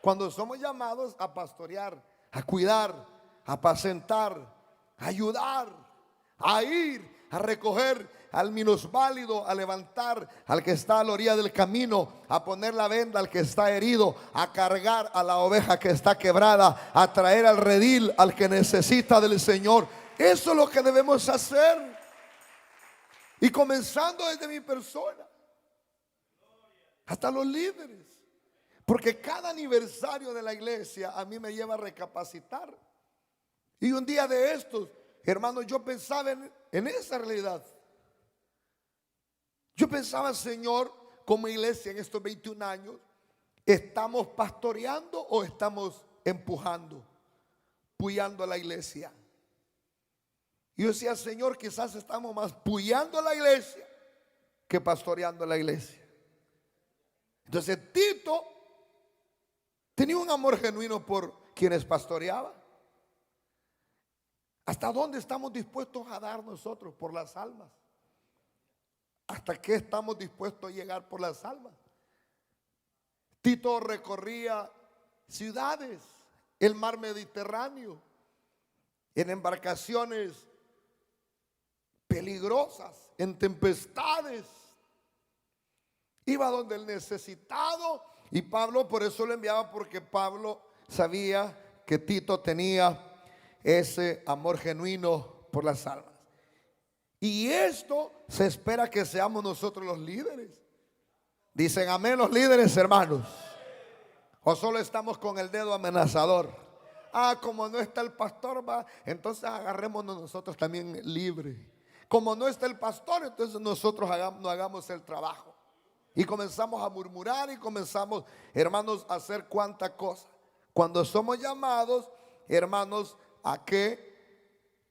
Cuando somos llamados a pastorear, a cuidar, a apacentar, a ayudar, a ir, a recoger al minusválido, a levantar al que está a la orilla del camino, a poner la venda al que está herido, a cargar a la oveja que está quebrada, a traer al redil al que necesita del Señor. Eso es lo que debemos hacer. Y comenzando desde mi persona hasta los líderes. Porque cada aniversario de la iglesia a mí me lleva a recapacitar. Y un día de estos, hermanos, yo pensaba en esa realidad. Yo pensaba: Señor, como iglesia en estos 21 años, ¿estamos pastoreando o estamos empujando, puyando a la iglesia? Y yo decía: Señor, quizás estamos más puyando a la iglesia que pastoreando a la iglesia. Entonces Tito tenía un amor genuino por quienes pastoreaba. ¿Hasta dónde estamos dispuestos a dar nosotros por las almas? ¿Hasta qué estamos dispuestos a llegar por las almas? Tito recorría ciudades, el mar Mediterráneo, en embarcaciones peligrosas, en tempestades. Iba donde el necesitado. Y Pablo por eso lo enviaba, porque Pablo sabía que Tito tenía ese amor genuino por las almas. Y esto se espera que seamos nosotros los líderes. Dicen amén los líderes, hermanos. O solo estamos con el dedo amenazador. Como no está el pastor, va, entonces agarrémonos nosotros también libres. Como no está el pastor, entonces nosotros no hagamos el trabajo. Y comenzamos a murmurar y comenzamos, hermanos, a hacer cuánta cosa. Cuando somos llamados, hermanos, ¿a qué?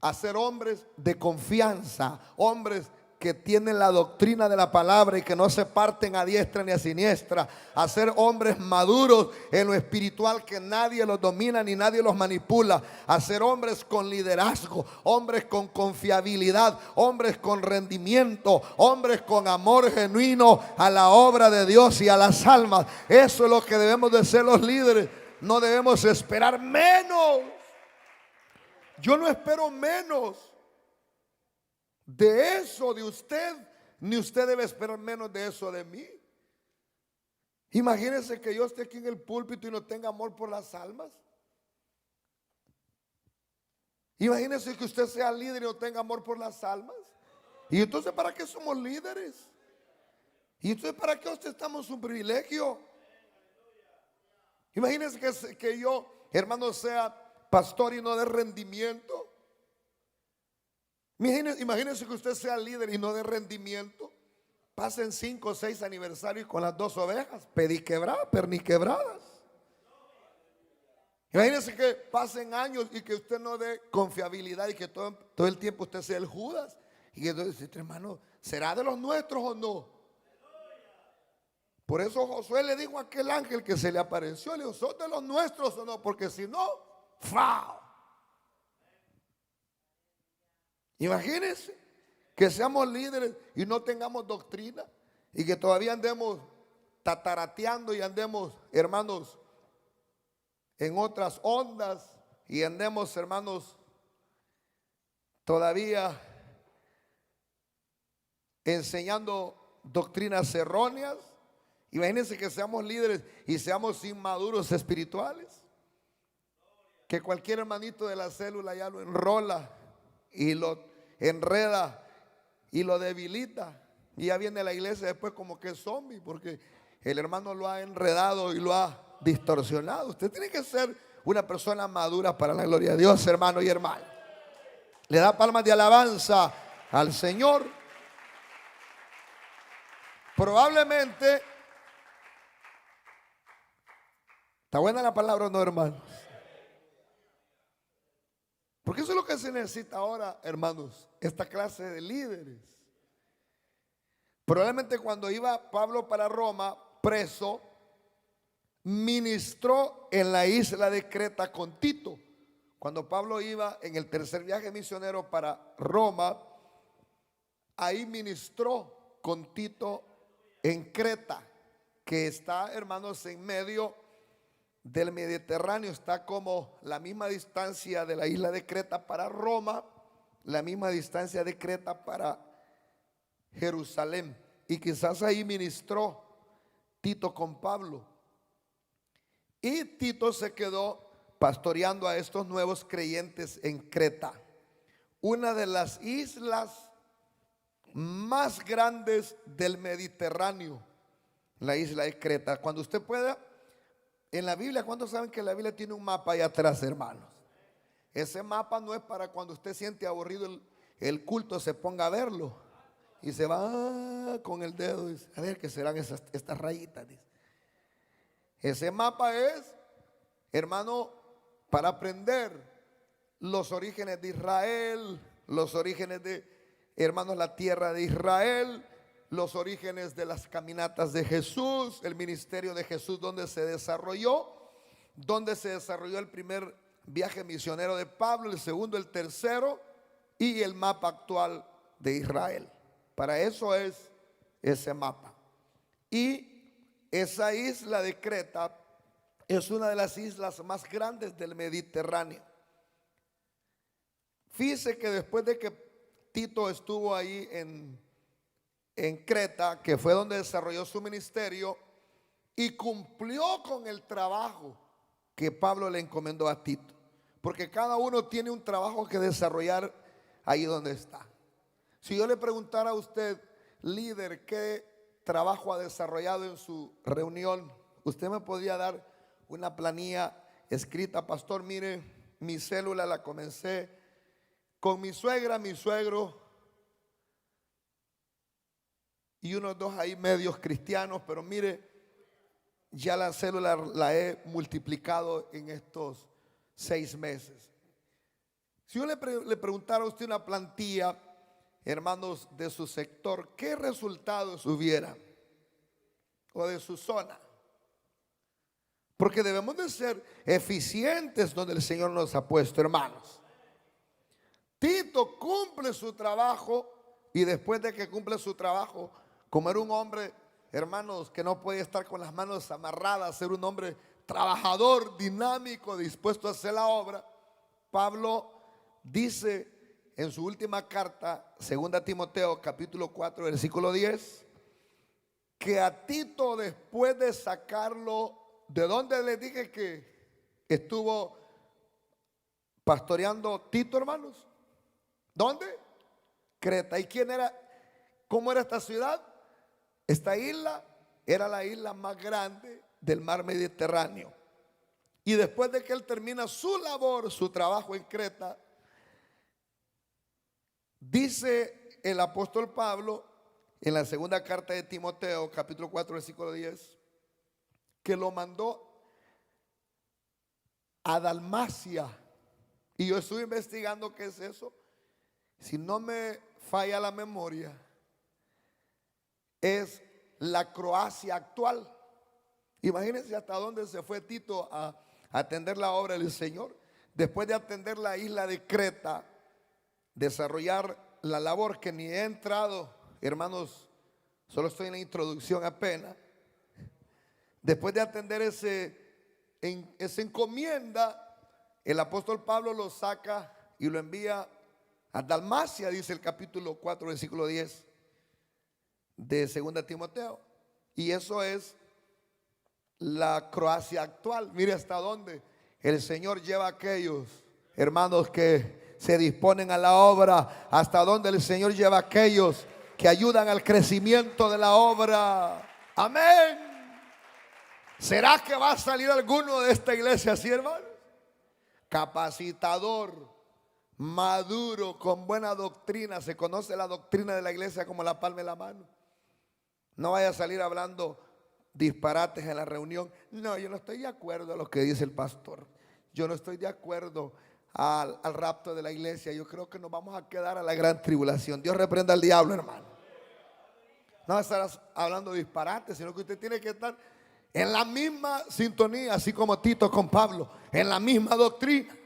A ser hombres de confianza, hombres que tienen la doctrina de la palabra y que no se parten a diestra ni a siniestra, a ser hombres maduros en lo espiritual, que nadie los domina ni nadie los manipula, a ser hombres con liderazgo, hombres con confiabilidad, hombres con rendimiento, hombres con amor genuino a la obra de Dios y a las almas. Eso es lo que debemos de ser los líderes. No debemos esperar menos. Yo no espero menos de eso de usted, ni usted debe esperar menos de eso de mí. Imagínense que yo esté aquí en el púlpito y no tenga amor por las almas. Imagínense que usted sea líder y no tenga amor por las almas. ¿Y entonces para qué somos líderes? ¿Y entonces para qué ostentamos un privilegio? Imagínense que yo, hermano, sea pastor y no de rendimiento. Imagínense que usted sea líder y no de rendimiento. Pasen 5 o 6 aniversarios con las 2 ovejas, pediquebradas, perniquebradas. Imagínense que pasen años y que usted no dé confiabilidad y que todo el tiempo usted sea el Judas. Y que entonces, hermano, ¿será de los nuestros o no? Por eso Josué le dijo a aquel ángel que se le apareció, le dijo, ¿son de los nuestros o no? Porque si no, ¡fao! Imagínense que seamos líderes y no tengamos doctrina y que todavía andemos tatarateando y andemos, hermanos, en otras ondas y andemos, hermanos, todavía enseñando doctrinas erróneas. Imagínense que seamos líderes y seamos inmaduros espirituales, que cualquier hermanito de la célula ya lo enrola y lo enreda y lo debilita, y ya viene la iglesia después como que es zombie porque el hermano lo ha enredado y lo ha distorsionado. Usted tiene que ser una persona madura para la gloria de Dios, hermano y hermana. Le da palmas de alabanza al Señor. Probablemente, ¿está buena la palabra o no, hermanos? Porque eso es lo que se necesita ahora, hermanos, esta clase de líderes. Probablemente cuando iba Pablo para Roma, preso, ministró en la isla de Creta con Tito. Cuando Pablo iba en el tercer viaje misionero para Roma, ahí ministró con Tito en Creta, que está, hermanos, en medio del Mediterráneo. Está como la misma distancia de la isla de Creta para Roma, la misma distancia de Creta para Jerusalén. Y quizás ahí ministró Tito con Pablo. Y Tito se quedó pastoreando a estos nuevos creyentes en Creta, una de las islas más grandes del Mediterráneo, la isla de Creta. Cuando usted pueda, en la Biblia, ¿cuántos saben que la Biblia tiene un mapa ahí atrás, hermanos? Ese mapa no es para cuando usted siente aburrido el culto, se ponga a verlo y se va con el dedo y dice, a ver qué serán estas rayitas, dice. Ese mapa es, hermano, para aprender los orígenes de Israel, los orígenes de, hermanos, la tierra de Israel, los orígenes de las caminatas de Jesús, el ministerio de Jesús, donde se desarrolló el primer viaje misionero de Pablo, el segundo, el tercero y el mapa actual de Israel. Para eso es ese mapa. Y esa isla de Creta es una de las islas más grandes del Mediterráneo. Fíjese que después de que Tito estuvo ahí en Creta, que fue donde desarrolló su ministerio y cumplió con el trabajo que Pablo le encomendó a Tito, porque cada uno tiene un trabajo que desarrollar ahí donde está. Si yo le preguntara a usted, líder, ¿qué trabajo ha desarrollado en su reunión? Usted me podría dar una planilla escrita. Pastor, mire, mi célula la comencé con mi suegra, mi suegro y unos 2 ahí medios cristianos, pero mire, ya la célula la he multiplicado en estos 6 meses. Si yo le preguntara a usted una plantilla, hermanos, de su sector, ¿qué resultados hubiera? O de su zona. Porque debemos de ser eficientes donde el Señor nos ha puesto, hermanos. Tito cumple su trabajo y después de que cumple su trabajo, como era un hombre, hermanos, que no podía estar con las manos amarradas, ser un hombre trabajador, dinámico, dispuesto a hacer la obra, Pablo dice en su última carta, 2 Timoteo capítulo 4 versículo 10, que a Tito, después de sacarlo, ¿de dónde les dije que estuvo pastoreando Tito, hermanos? ¿Dónde? Creta. ¿Y quién era? ¿Cómo era esta ciudad? Esta isla era la isla más grande del mar Mediterráneo. Y después de que él termina su labor, su trabajo en Creta, dice el apóstol Pablo en la segunda carta de Timoteo, capítulo 4, versículo 10, que lo mandó a Dalmacia. Y yo estuve investigando qué es eso. Si no me falla la memoria, es la Croacia actual. Imagínense hasta dónde se fue Tito a atender la obra del Señor. Después de atender la isla de Creta, desarrollar la labor que ni he entrado, hermanos, solo estoy en la introducción apenas. Después de atender esa encomienda, el apóstol Pablo lo saca y lo envía a Dalmacia, dice el capítulo 4, versículo 10 de 2 Timoteo. Y eso es la Croacia actual. Mire hasta dónde el Señor lleva a aquellos hermanos que se disponen a la obra, hasta dónde el Señor lleva a aquellos que ayudan al crecimiento de la obra. Amén. ¿Será que va a salir alguno de esta iglesia así, hermano? Capacitador, maduro, con buena doctrina. Se conoce la doctrina de la iglesia como la palma de la mano. No vaya a salir hablando disparates en la reunión. No, yo no estoy de acuerdo a lo que dice el pastor. Yo no estoy de acuerdo al rapto de la iglesia. Yo creo que nos vamos a quedar a la gran tribulación. Dios reprenda al diablo, hermano. No va a estar hablando disparates, sino que usted tiene que estar en la misma sintonía, así como Tito con Pablo, en la misma doctrina.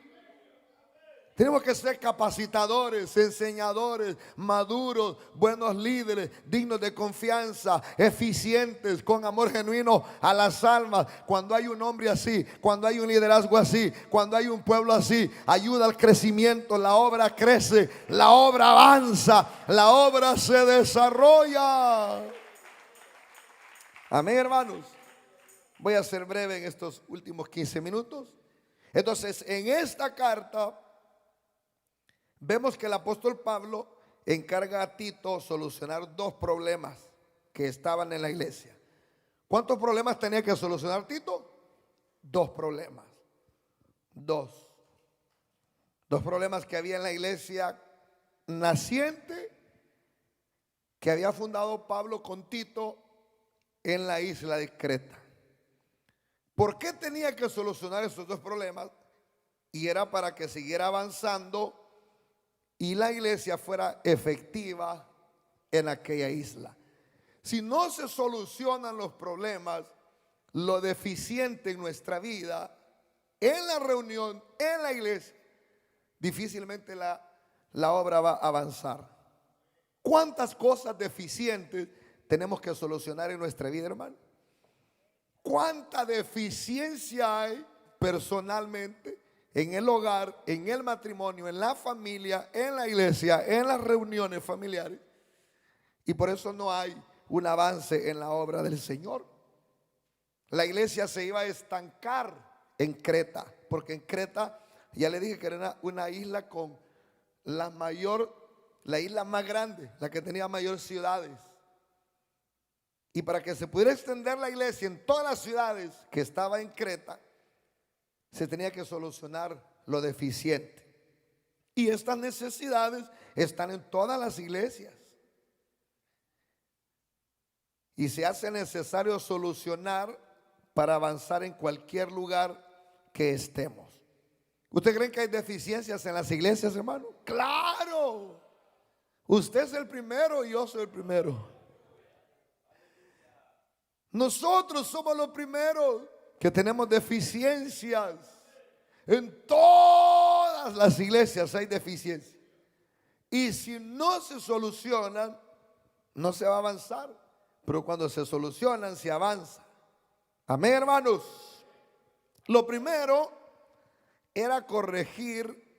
Tenemos que ser capacitadores, enseñadores, maduros, buenos líderes, dignos de confianza, eficientes, con amor genuino a las almas. Cuando hay un hombre así, cuando hay un liderazgo así, cuando hay un pueblo así, ayuda al crecimiento, la obra crece, la obra avanza, la obra se desarrolla. Amén, hermanos. Voy a ser breve en estos últimos 15 minutos. Entonces, en esta carta vemos que el apóstol Pablo encarga a Tito solucionar dos problemas que estaban en la iglesia. ¿Cuántos problemas tenía que solucionar Tito? Dos problemas. Dos problemas que había en la iglesia naciente que había fundado Pablo con Tito en la isla de Creta. ¿Por qué tenía que solucionar esos dos problemas? Y era para que siguiera avanzando y la iglesia fuera efectiva en aquella isla. Si no se solucionan los problemas, lo deficiente en nuestra vida, en la reunión, en la iglesia, difícilmente la obra va a avanzar. ¿Cuántas cosas deficientes tenemos que solucionar en nuestra vida, hermano? ¿Cuánta deficiencia hay personalmente en el hogar, en el matrimonio, en la familia, en la iglesia, en las reuniones familiares? Y por eso no hay un avance en la obra del Señor. La iglesia se iba a estancar en Creta, porque en Creta, ya le dije que era una isla con la isla más grande, la que tenía mayores ciudades. Y para que se pudiera extender la iglesia en todas las ciudades que estaba en Creta, se tenía que solucionar lo deficiente. Y estas necesidades están en todas las iglesias. Y se hace necesario solucionar para avanzar en cualquier lugar que estemos. ¿Usted cree que hay deficiencias en las iglesias, hermano? ¡Claro! Usted es el primero y yo soy el primero. Nosotros somos los primeros que tenemos deficiencias. En todas las iglesias hay deficiencias. Y si no se solucionan, no se va a avanzar. Pero cuando se solucionan, se avanza. Amén, hermanos. Lo primero era corregir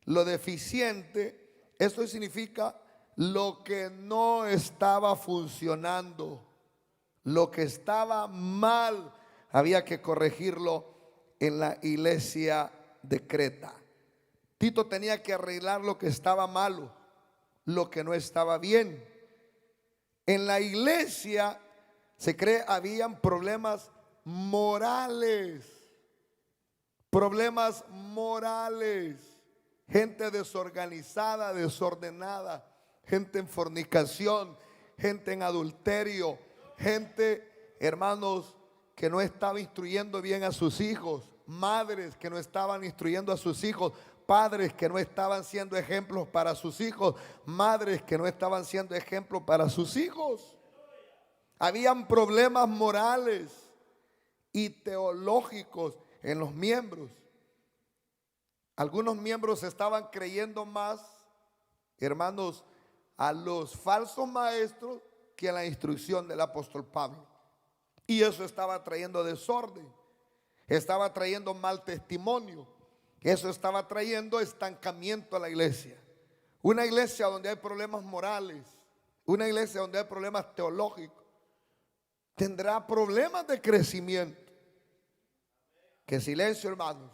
lo deficiente. Esto significa lo que no estaba funcionando. Lo que estaba mal había que corregirlo en la iglesia de Creta. Tito tenía que arreglar lo que estaba malo. lo que no estaba bien. En la iglesia se cree habían problemas morales. Problemas morales. Gente desorganizada, desordenada. Gente en fornicación. Gente en adulterio. Gente, hermanos, que no estaba instruyendo bien a sus hijos. Madres que no estaban instruyendo a sus hijos. Padres que no estaban siendo ejemplos para sus hijos. Madres que no estaban siendo ejemplos para sus hijos. Habían problemas morales y teológicos en los miembros. Algunos miembros estaban creyendo más, hermanos, a los falsos maestros que a la instrucción del apóstol Pablo. Y eso estaba trayendo desorden, estaba trayendo mal testimonio, eso estaba trayendo estancamiento a la iglesia. Una iglesia donde hay problemas morales, una iglesia donde hay problemas teológicos, tendrá problemas de crecimiento. Que silencio, hermanos.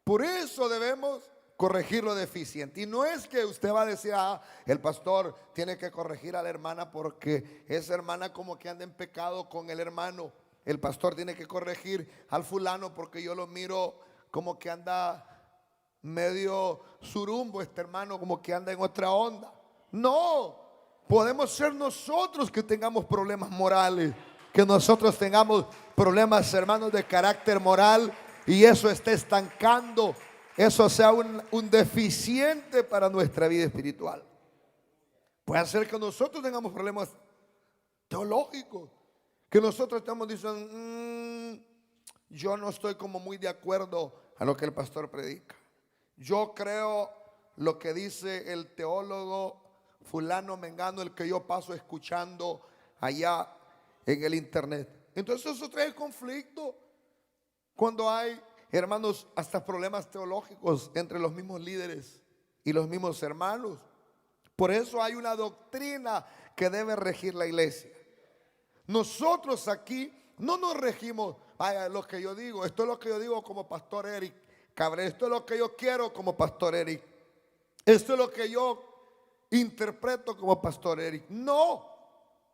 Por eso debemos corregir lo deficiente. Y no es que usted va a decir, el pastor tiene que corregir a la hermana porque esa hermana como que anda en pecado con el hermano. El pastor tiene que corregir al fulano porque yo lo miro como que anda medio surumbo, este hermano como que anda en otra onda. No, podemos ser nosotros que tengamos problemas morales, que nosotros tengamos problemas, hermanos, de carácter moral, y eso está estancando, eso sea un deficiente para nuestra vida espiritual. Puede ser que nosotros tengamos problemas teológicos, que nosotros estamos diciendo, yo no estoy como muy de acuerdo a lo que el pastor predica. Yo creo lo que dice el teólogo fulano mengano, el que yo paso escuchando allá en el internet. Entonces eso trae conflicto cuando hay, hermanos, hasta problemas teológicos entre los mismos líderes y los mismos hermanos. Por eso hay una doctrina que debe regir la iglesia. Nosotros aquí no nos regimos, lo que yo digo, esto es lo que yo digo como pastor Eric Cabrera, esto es lo que yo quiero como pastor Eric, esto es lo que yo interpreto como pastor Eric. No,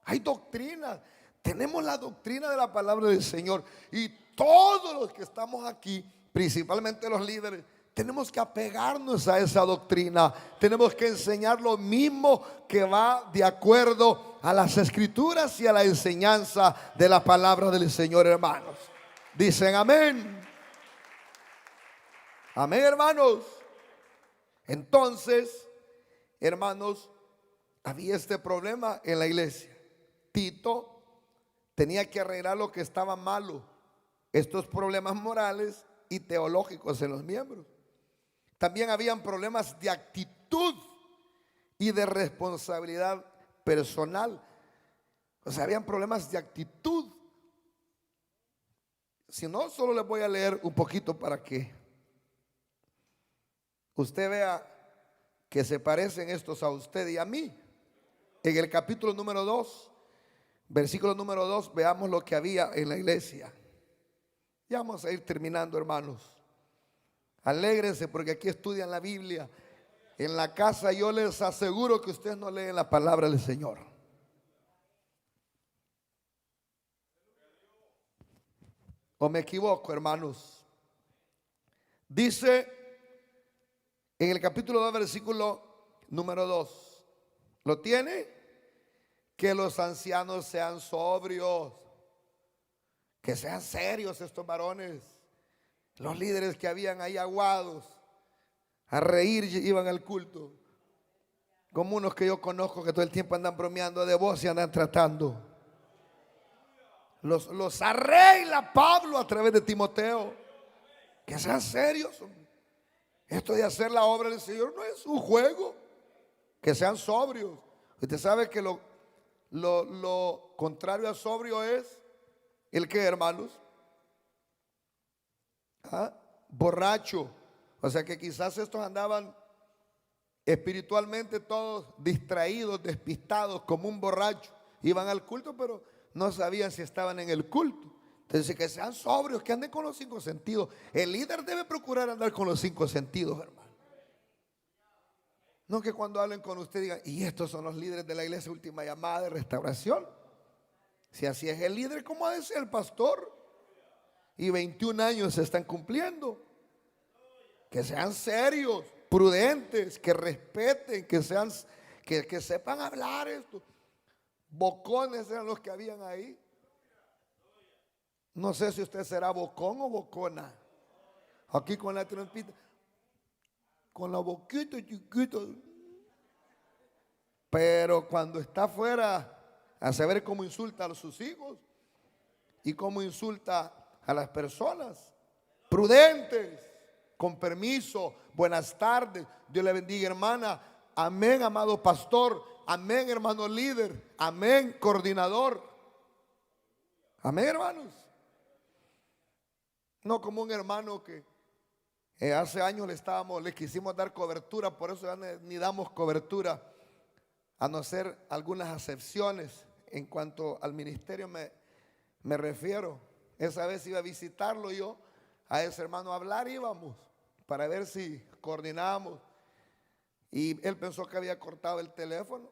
hay doctrina. Tenemos la doctrina de la palabra del Señor, y todos los que estamos aquí, principalmente los líderes, tenemos que apegarnos a esa doctrina. Tenemos que enseñar lo mismo que va de acuerdo a las escrituras y a la enseñanza de la palabra del Señor, hermanos. Dicen amén. Amén, hermanos. Entonces, hermanos, había este problema en la iglesia. Tito tenía que arreglar lo que estaba malo, estos problemas morales y teológicos en los miembros. También habían problemas de actitud y de responsabilidad personal. O sea, habían problemas de actitud. Si no, solo les voy a leer un poquito para que usted vea que se parecen estos a usted y a mí. En el capítulo número 2, versículo número 2, veamos lo que había en la iglesia. Ya vamos a ir terminando, hermanos. Alégrense porque aquí estudian la Biblia. En la casa yo les aseguro que ustedes no leen la palabra del Señor. ¿O me equivoco, hermanos? Dice en el capítulo 2, versículo número 2. ¿Lo tiene? Que los ancianos sean sobrios, que sean serios estos varones. Los líderes que habían ahí aguados, a reír iban al culto, como unos que yo conozco que todo el tiempo andan bromeando de vos y andan tratando. Los arregla Pablo a través de Timoteo. Que sean serios. Esto de hacer la obra del Señor no es un juego. Que sean sobrios. Usted sabe que lo contrario a sobrio es ¿el qué, hermanos? Borracho. O sea que quizás estos andaban espiritualmente todos distraídos, despistados, como un borracho. Iban al culto, pero no sabían si estaban en el culto. Entonces, que sean sobrios, que anden con los 5 sentidos. El líder debe procurar andar con los 5 sentidos, hermano. No que cuando hablen con usted digan, y estos son los líderes de la iglesia Última Llamada de Restauración. Si así es el líder, ¿cómo ha de ser el pastor? Y 21 años se están cumpliendo. Que sean serios, prudentes, que respeten, que sepan hablar esto. Bocones eran los que habían ahí. No sé si usted será bocón o bocona. Aquí con la trompita, con la boquita chiquita. Pero cuando está afuera, a saber cómo insulta a sus hijos y cómo insulta a las personas. Prudentes, con permiso, buenas tardes, Dios le bendiga, hermana. Amén, amado pastor. Amén, hermano líder. Amén, coordinador. Amén, hermanos. No como un hermano que hace años le quisimos dar cobertura, por eso ya ni damos cobertura, a no ser algunas excepciones en cuanto al ministerio me refiero. Esa vez iba a visitarlo yo, a ese hermano a hablar íbamos, para ver si coordinábamos. Y él pensó que había cortado el teléfono.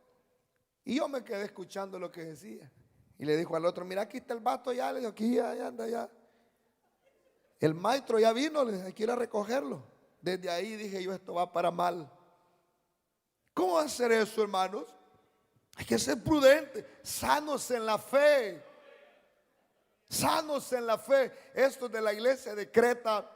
Y yo me quedé escuchando lo que decía. Y le dijo al otro, mira, aquí está el vato ya. Le dijo, aquí ya anda ya. El maestro ya vino, le dije, hay que ir a recogerlo. Desde ahí dije yo, esto va para mal. ¿Cómo hacer eso, hermanos? Hay que ser prudentes, sanos en la fe. Sanos en la fe. Estos de la iglesia de Creta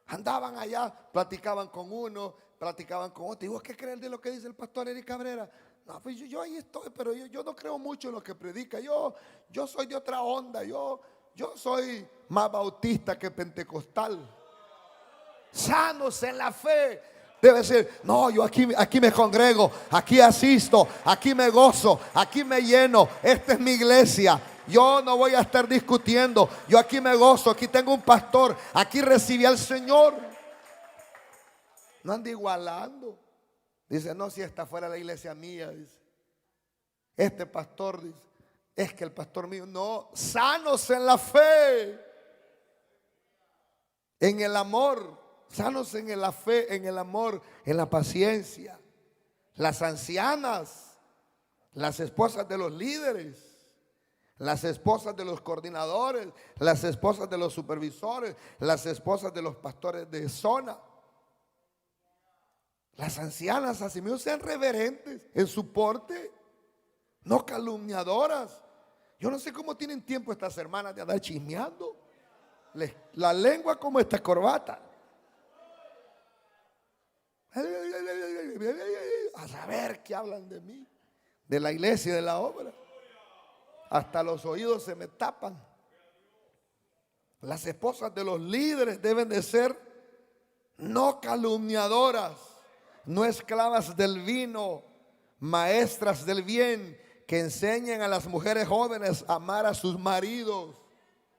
andaban allá, platicaban con uno, platicaban con otro. Digo, ¿qué creen de lo que dice el pastor Eric Cabrera? No, pues yo ahí estoy, pero yo no creo mucho en lo que predica. Yo soy de otra onda. Yo soy más bautista que pentecostal. Sanos en la fe. Debe ser, no, yo aquí me congrego, aquí asisto, aquí me gozo, aquí me lleno. Esta es mi iglesia. Yo no voy a estar discutiendo. Yo aquí me gozo, aquí tengo un pastor, aquí recibí al Señor. No ande igualando. Dice, no, si está fuera de la iglesia mía, dice. Este pastor dice, es que el pastor mío, no, sanos en la fe, en el amor, sanos en la fe, en el amor, en la paciencia. Las ancianas, las esposas de los líderes, las esposas de los coordinadores, las esposas de los supervisores, las esposas de los pastores de zona. Las ancianas, así mismo, sean reverentes en su porte, no calumniadoras. Yo no sé cómo tienen tiempo estas hermanas de andar chismeando. La lengua como esta corbata. A saber qué hablan de mí, de la iglesia y de la obra. Hasta los oídos se me tapan. Las esposas de los líderes deben de ser no calumniadoras, no esclavas del vino, maestras del bien, que enseñen a las mujeres jóvenes a amar a sus maridos.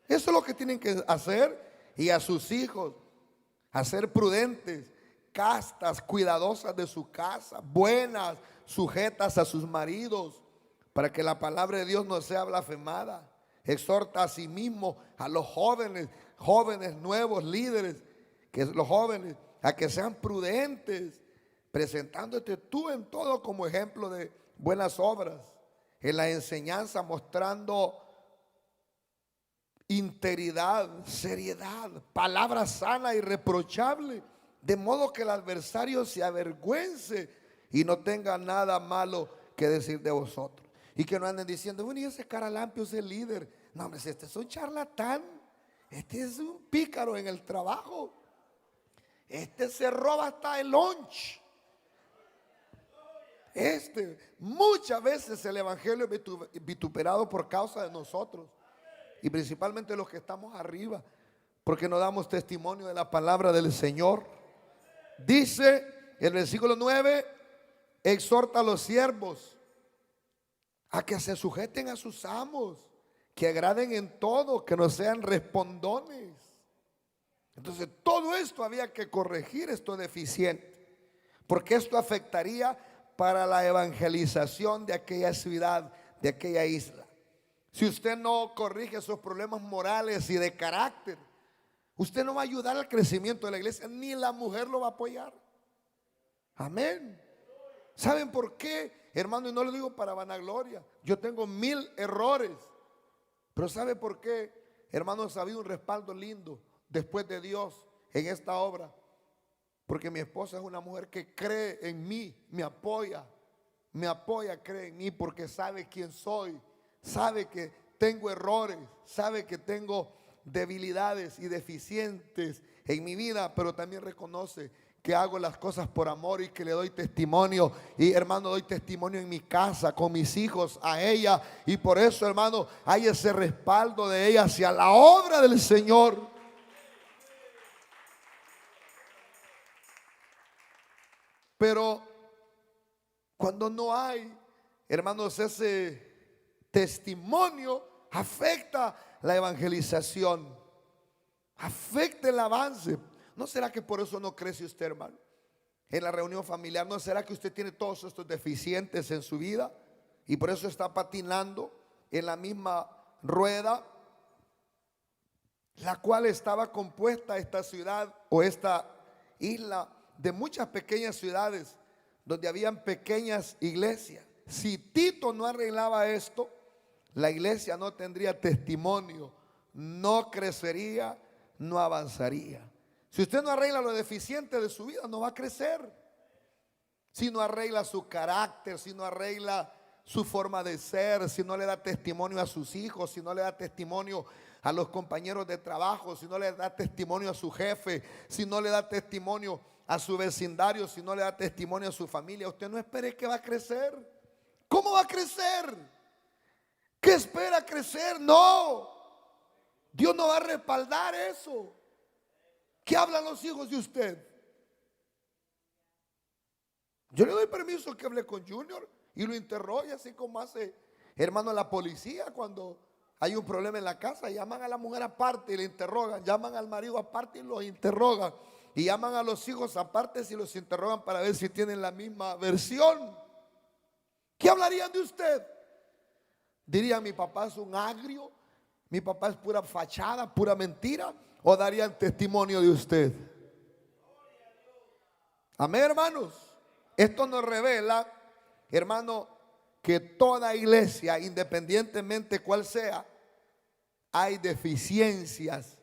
Eso es lo que tienen que hacer. Y a sus hijos, a ser prudentes, castas, cuidadosas de su casa, buenas, sujetas a sus maridos, para que la palabra de Dios no sea blasfemada. Exhorta a sí mismo a los jóvenes nuevos líderes, que los jóvenes, a que sean prudentes, presentándote tú en todo como ejemplo de buenas obras, en la enseñanza mostrando integridad, seriedad, palabra sana y reprochable, de modo que el adversario se avergüence y no tenga nada malo que decir de vosotros. Y que no anden diciendo, bueno, y ese caralampio es el líder. No, hombre, este es un charlatán, este es un pícaro en el trabajo, este se roba hasta el lunch. Muchas veces el evangelio es vituperado por causa de nosotros, y principalmente los que estamos arriba, porque no damos testimonio de la palabra del Señor. Dice el versículo 9, exhorta a los siervos a que se sujeten a sus amos, que agraden en todo, que no sean respondones. Entonces todo esto había que corregir, esto deficiente, porque esto afectaría para la evangelización de aquella ciudad, de aquella isla. Si usted no corrige esos problemas morales y de carácter, usted no va a ayudar al crecimiento de la iglesia, ni la mujer lo va a apoyar. Amén. ¿Saben por qué, hermano? Y no lo digo para vanagloria. Yo tengo 1000 errores. Pero ¿sabe por qué, hermanos? Ha habido un respaldo lindo después de Dios en esta obra. Porque mi esposa es una mujer que cree en mí, me apoya, cree en mí porque sabe quién soy, sabe que tengo errores, sabe que tengo debilidades y deficientes en mi vida, pero también reconoce que hago las cosas por amor y que le doy testimonio. Y hermano, doy testimonio en mi casa, con mis hijos, a ella. Y por eso, hermano, hay ese respaldo de ella hacia la obra del Señor. Pero cuando no hay, hermanos, ese testimonio, afecta la evangelización, afecta el avance. ¿No será que por eso no crece usted, hermano? En la reunión familiar, ¿no será que usted tiene todos estos deficientes en su vida y por eso está patinando en la misma rueda, la cual estaba compuesta esta ciudad o esta isla de muchas pequeñas ciudades donde habían pequeñas iglesias? Si Tito no arreglaba esto, la iglesia no tendría testimonio, no crecería, no avanzaría. Si usted no arregla lo deficiente de su vida, no va a crecer. Si no arregla su carácter, si no arregla su forma de ser, si no le da testimonio a sus hijos, si no le da testimonio a los compañeros de trabajo, si no le da testimonio a su jefe, si no le da testimonio a su vecindario, si no le da testimonio a su familia, usted no espere que va a crecer. ¿Cómo va a crecer? ¿Qué espera crecer? No, Dios no va a respaldar eso. ¿Qué hablan los hijos de usted? Yo le doy permiso que hable con Junior y lo interrogue, así como hace, hermano, la policía cuando hay un problema en la casa. Llaman a la mujer aparte y le interrogan, llaman al marido aparte y los interrogan, y llaman a los hijos aparte y los interrogan para ver si tienen la misma versión. ¿Qué hablarían de usted? Dirían: mi papá es un agrio, mi papá es pura fachada, pura mentira. ¿O darían testimonio de usted? Amén, hermanos. Esto nos revela, hermano, que toda iglesia, independientemente cuál sea, hay deficiencias,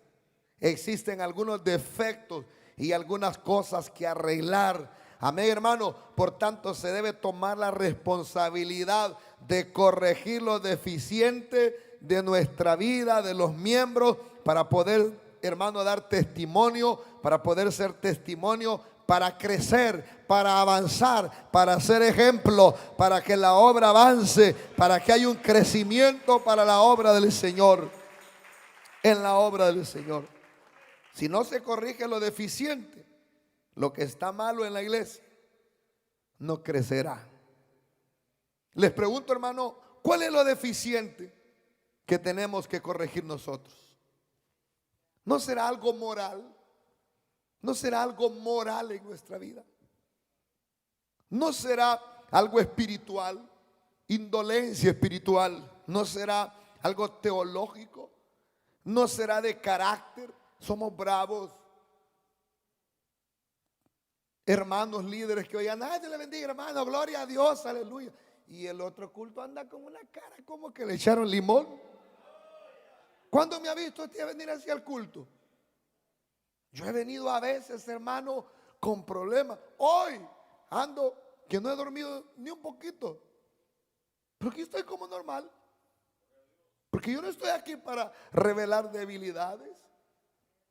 existen algunos defectos y algunas cosas que arreglar. Amén, hermano. Por tanto, se debe tomar la responsabilidad de corregir lo deficiente de nuestra vida, de los miembros, para poder, hermano, dar testimonio, para poder ser testimonio, para crecer, para avanzar, para ser ejemplo, para que la obra avance, para que haya un crecimiento para la obra del Señor, en la obra del Señor. Si no se corrige lo deficiente, lo que está malo en la iglesia, no crecerá. Les pregunto, hermano, ¿cuál es lo deficiente que tenemos que corregir nosotros? ¿No será algo moral? ¿No será algo moral en nuestra vida? ¿No será algo espiritual? Indolencia espiritual. ¿No será algo teológico? ¿No será de carácter? Somos bravos. Hermanos líderes que oigan: ay, Dios le bendiga, hermano, gloria a Dios, aleluya. Y el otro culto anda con una cara como que le echaron limón. ¿Cuándo me ha visto usted venir hacia el culto? Yo he venido a veces, hermano, con problemas. Hoy ando que no he dormido ni un poquito, pero aquí estoy como normal, porque yo no estoy aquí para revelar debilidades.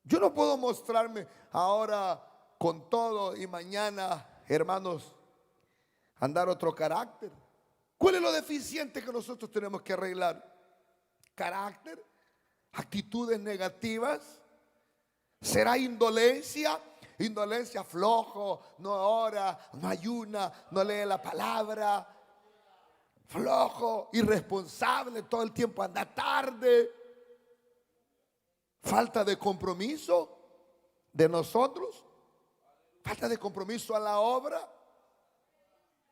Yo no puedo mostrarme ahora con todo y mañana, hermanos, andar otro carácter. ¿Cuál es lo deficiente que nosotros tenemos que arreglar? Carácter, actitudes negativas. ¿Será indolencia? Indolencia, flojo, no ora, no ayuna, no lee la palabra, flojo, irresponsable, todo el tiempo anda tarde. Falta de compromiso de nosotros, falta de compromiso a la obra,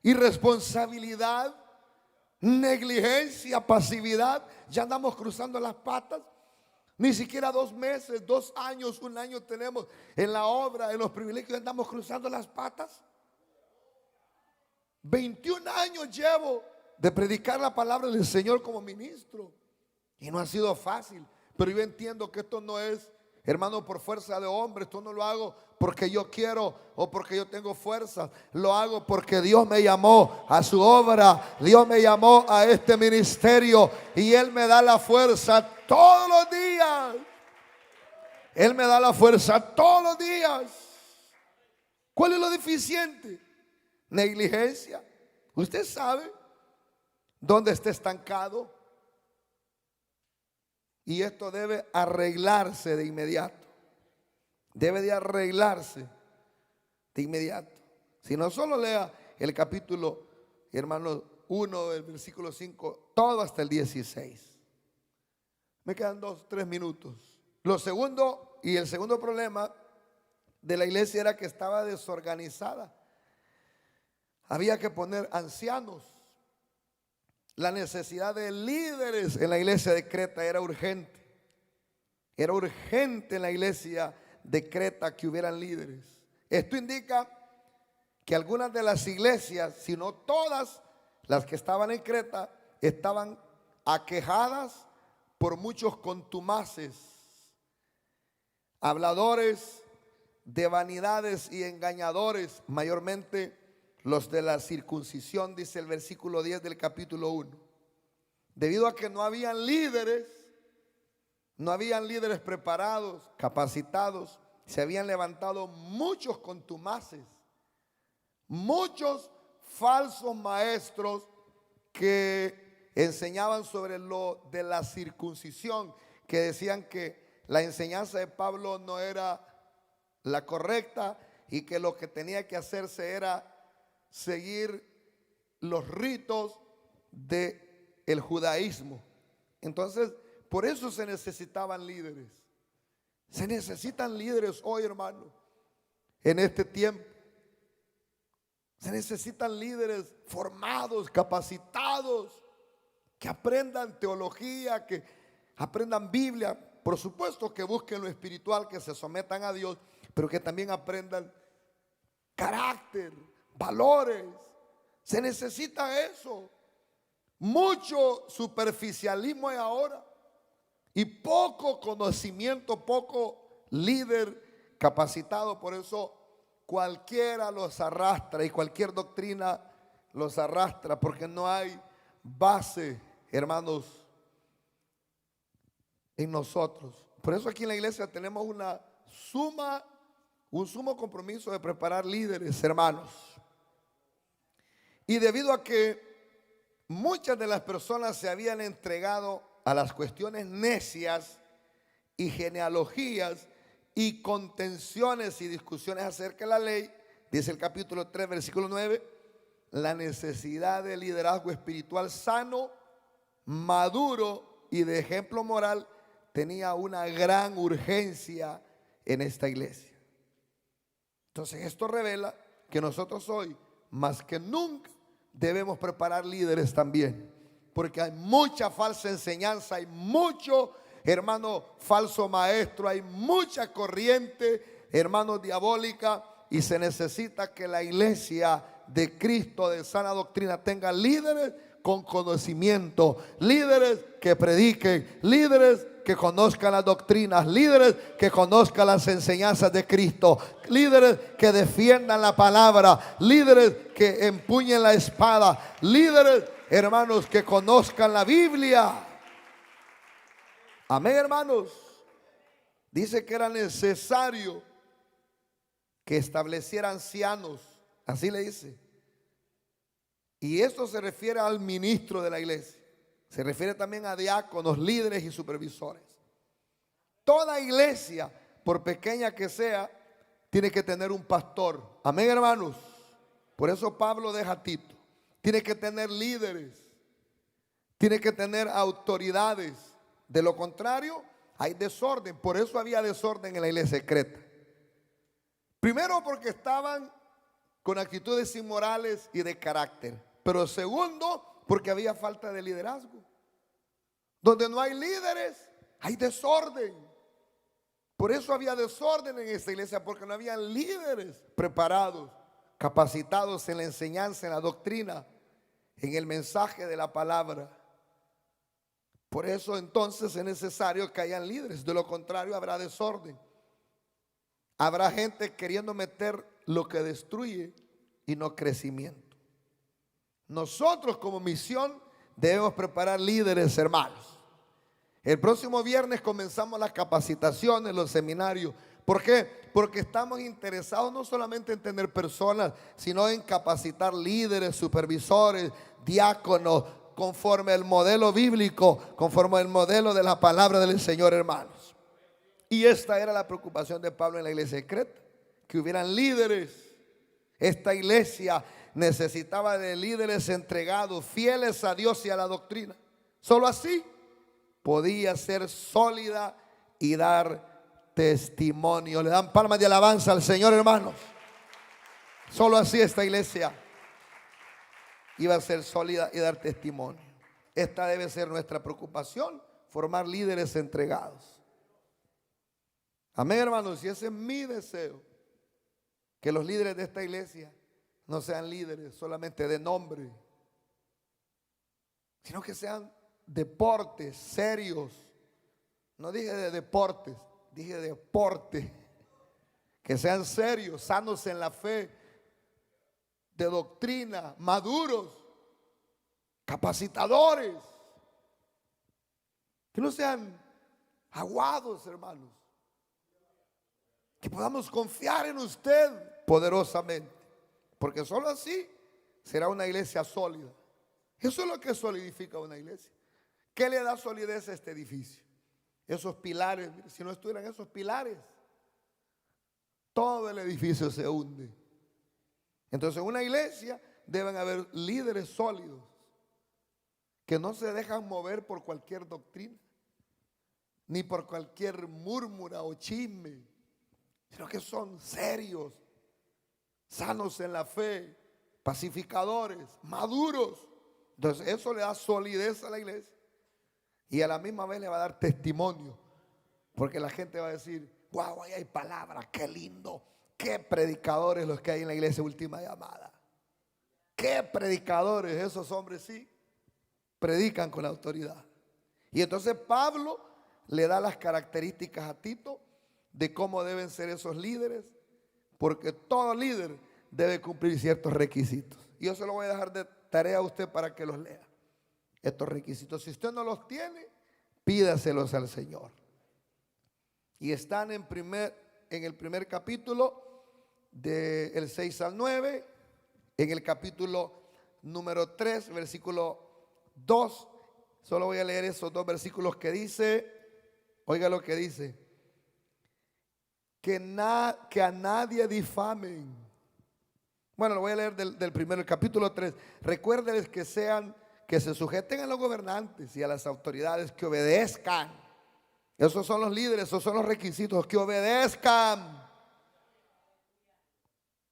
irresponsabilidad, negligencia, pasividad. Ya andamos cruzando las patas. Ni siquiera 2 meses, 2 años, 1 año tenemos en la obra, en los privilegios, andamos cruzando las patas. 21 años llevo de predicar la palabra del Señor como ministro y no ha sido fácil, pero yo entiendo que esto no es, hermano, por fuerza de hombre. Esto no lo hago porque yo quiero o porque yo tengo fuerza. Lo hago porque Dios me llamó a su obra. Dios me llamó a este ministerio y Él me da la fuerza todos los días. Él me da la fuerza todos los días. ¿Cuál es lo deficiente? Negligencia. Usted sabe dónde está estancado. Y esto debe arreglarse de inmediato. Debe de arreglarse de inmediato. Si no, solo lea el capítulo, hermanos, 1 del versículo 5, todo hasta el 16. Me quedan 2-3 minutos. Lo segundo, y el segundo problema de la iglesia era que estaba desorganizada. Había que poner ancianos. La necesidad de líderes en la iglesia de Creta era urgente. Era urgente en la iglesia de Creta que hubieran líderes. Esto indica que algunas de las iglesias, si no todas las que estaban en Creta, estaban aquejadas por muchos contumaces, habladores de vanidades y engañadores, mayormente los de la circuncisión, dice el versículo 10 del capítulo 1. Debido a que no habían líderes preparados, capacitados, se habían levantado muchos contumaces, muchos falsos maestros que enseñaban sobre lo de la circuncisión, que decían que la enseñanza de Pablo no era la correcta y que lo que tenía que hacerse era seguir los ritos del judaísmo. Entonces, por eso se necesitaban líderes. Se necesitan líderes hoy, hermano, en este tiempo. Se necesitan líderes formados, capacitados, que aprendan teología, que aprendan Biblia. Por supuesto que busquen lo espiritual, que se sometan a Dios, pero que también aprendan carácter, valores. Se necesita eso. Mucho superficialismo hay ahora y poco conocimiento, poco líder capacitado. Por eso cualquiera los arrastra y cualquier doctrina los arrastra, porque no hay base, hermanos, en nosotros. Por eso aquí en la iglesia tenemos un sumo compromiso de preparar líderes, hermanos. Y debido a que muchas de las personas se habían entregado a las cuestiones necias y genealogías y contenciones y discusiones acerca de la ley, dice el capítulo 3, versículo 9, la necesidad de liderazgo espiritual sano, maduro y de ejemplo moral tenía una gran urgencia en esta iglesia. Entonces esto revela que nosotros hoy, más que nunca, debemos preparar líderes también, porque hay mucha falsa enseñanza, hay mucho, hermano, falso maestro, hay mucha corriente, hermano, diabólica, y se necesita que la iglesia de Cristo de sana doctrina tenga líderes con conocimiento, líderes que prediquen, líderes que conozcan las doctrinas, líderes que conozcan las enseñanzas de Cristo, líderes que defiendan la palabra, líderes que empuñen la espada, líderes, hermanos, que conozcan la Biblia. Amén, hermanos. Dice que era necesario que estableciera ancianos, así le dice. Y esto se refiere al ministro de la iglesia. Se refiere también a diáconos, líderes y supervisores. Toda iglesia, por pequeña que sea, tiene que tener un pastor. Amén, hermanos. Por eso Pablo deja a Tito. Tiene que tener líderes. Tiene que tener autoridades. De lo contrario, hay desorden. Por eso había desorden en la iglesia de Creta. Primero, porque estaban con actitudes inmorales y de carácter. Pero segundo, porque había falta de liderazgo. Donde no hay líderes, hay desorden. Por eso había desorden en esta iglesia, porque no había líderes preparados, capacitados en la enseñanza, en la doctrina, en el mensaje de la palabra. Por eso entonces es necesario que hayan líderes, de lo contrario habrá desorden. Habrá gente queriendo meter lo que destruye y no crecimiento. Nosotros como misión debemos preparar líderes, hermanos. El próximo viernes comenzamos las capacitaciones, los seminarios. ¿Por qué? Porque estamos interesados no solamente en tener personas, sino en capacitar líderes, supervisores, diáconos, conforme al modelo bíblico, conforme al modelo de la palabra del Señor, hermanos. Y esta era la preocupación de Pablo en la iglesia de Creta, que hubieran líderes. Esta iglesia necesitaba de líderes entregados, fieles a Dios y a la doctrina. Solo así podía ser sólida y dar testimonio. Le dan palmas de alabanza al Señor, hermanos. Solo así esta iglesia iba a ser sólida y dar testimonio. Esta debe ser nuestra preocupación, formar líderes entregados. Amén, hermanos, y ese es mi deseo, que los líderes de esta iglesia no sean líderes solamente de nombre, sino que sean deportes serios. No dije de deportes, dije de deporte. Que sean serios, sanos en la fe, de doctrina, maduros, capacitadores. Que no sean aguados, hermanos. Que podamos confiar en usted poderosamente, porque solo así será una iglesia sólida. Eso es lo que solidifica una iglesia. ¿Qué le da solidez a este edificio? Esos pilares. Mire, si no estuvieran esos pilares, todo el edificio se hunde. Entonces en una iglesia deben haber líderes sólidos, que no se dejan mover por cualquier doctrina, ni por cualquier murmura o chisme, sino que son serios, sanos en la fe, pacificadores, maduros. Entonces eso le da solidez a la iglesia y a la misma vez le va a dar testimonio, porque la gente va a decir: wow, ahí hay palabras, qué lindo, qué predicadores los que hay en la iglesia Última Llamada. Qué predicadores, esos hombres sí predican con autoridad. Y entonces Pablo le da las características a Tito de cómo deben ser esos líderes, porque todo líder debe cumplir ciertos requisitos. Y yo se lo voy a dejar de tarea a usted para que los lea. Estos requisitos, si usted no los tiene, pídaselos al Señor. Y están en el primer capítulo, del 6 al 9, en el capítulo número 3, versículo 2. Solo voy a leer esos dos versículos que dice, oiga lo que dice: que a nadie difamen. Bueno, lo voy a leer del primero, el capítulo 3. Recuérdenles que se sujeten a los gobernantes y a las autoridades, que obedezcan. Esos son los líderes, esos son los requisitos, que obedezcan.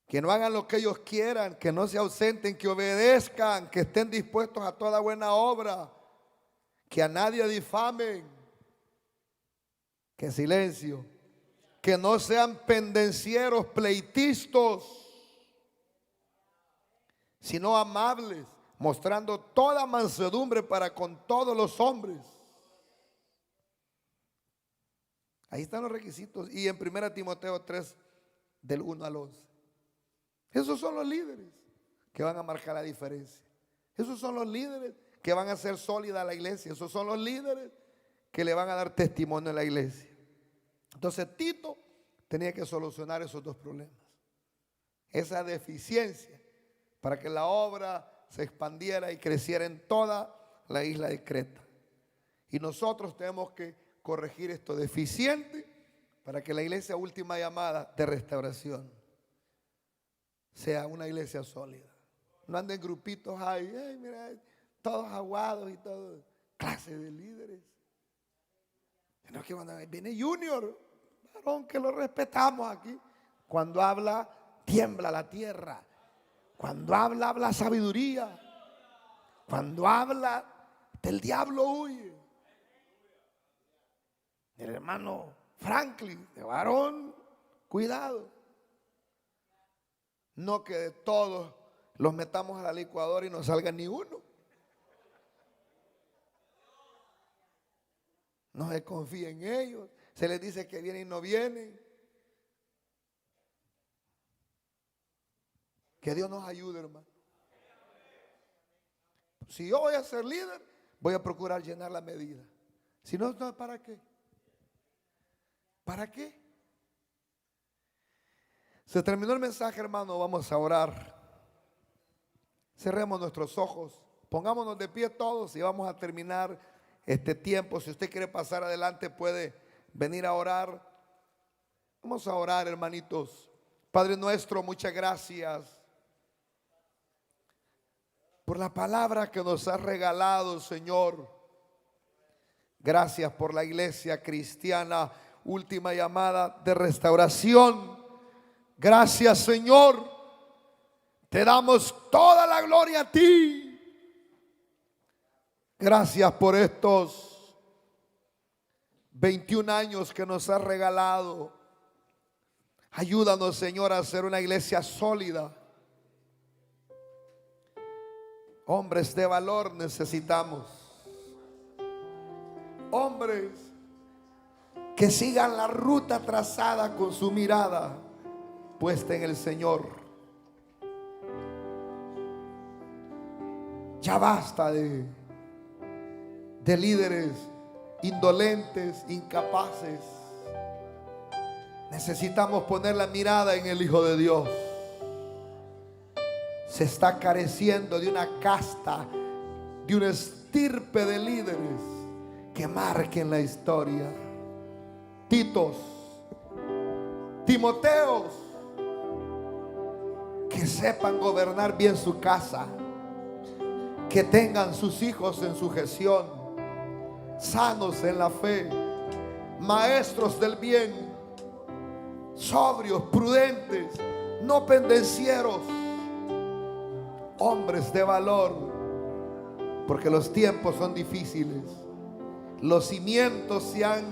Que no hagan lo que ellos quieran, que no se ausenten, que obedezcan, que estén dispuestos a toda buena obra, que a nadie difamen, que silencio, que no sean pendencieros, pleitistas, sino amables, mostrando toda mansedumbre para con todos los hombres. Ahí están los requisitos. Y en 1 Timoteo 3, del 1 al 11. Esos son los líderes que van a marcar la diferencia. Esos son los líderes que van a hacer sólida la iglesia. Esos son los líderes que le van a dar testimonio a la iglesia. Entonces Tito tenía que solucionar esos dos problemas. Esa deficiencia, para que la obra se expandiera y creciera en toda la isla de Creta. Y nosotros tenemos que corregir esto deficiente para que la iglesia Última Llamada de Restauración sea una iglesia sólida. No anden grupitos ahí, mira, todos aguados y todo, clase de líderes. Sino que cuando viene Junior, varón que lo respetamos aquí, cuando habla, tiembla la tierra. Cuando habla, habla sabiduría. Cuando habla, del diablo huye. El hermano Franklin, de varón, cuidado. No que de todos los metamos a la licuadora y no salga ni uno. No se confía en ellos. Se les dice que vienen y no vienen. Que Dios nos ayude, hermano. Si yo voy a ser líder, voy a procurar llenar la medida. Si no, ¿para qué? ¿Para qué? Se terminó el mensaje, hermano. Vamos a orar. Cerremos nuestros ojos. Pongámonos de pie todos y vamos a terminar este tiempo. Si usted quiere pasar adelante, puede venir a orar. Vamos a orar, hermanitos. Padre nuestro, muchas gracias por la palabra que nos has regalado, Señor. Gracias por la iglesia cristiana Última Llamada de Restauración. Gracias, Señor. Te damos toda la gloria a ti. Gracias por estos 21 años que nos has regalado. Ayúdanos, Señor, a ser una iglesia sólida. Hombres de valor necesitamos. Hombres que sigan la ruta trazada con su mirada puesta en el Señor. Ya basta de líderes indolentes, incapaces. Necesitamos poner la mirada en el Hijo de Dios. Se está careciendo de una casta, de una estirpe de líderes que marquen la historia. Titos, Timoteos, que sepan gobernar bien su casa, que tengan sus hijos en sujeción, sanos en la fe, maestros del bien, sobrios, prudentes, no pendencieros, hombres de valor, porque los tiempos son difíciles. Los cimientos se han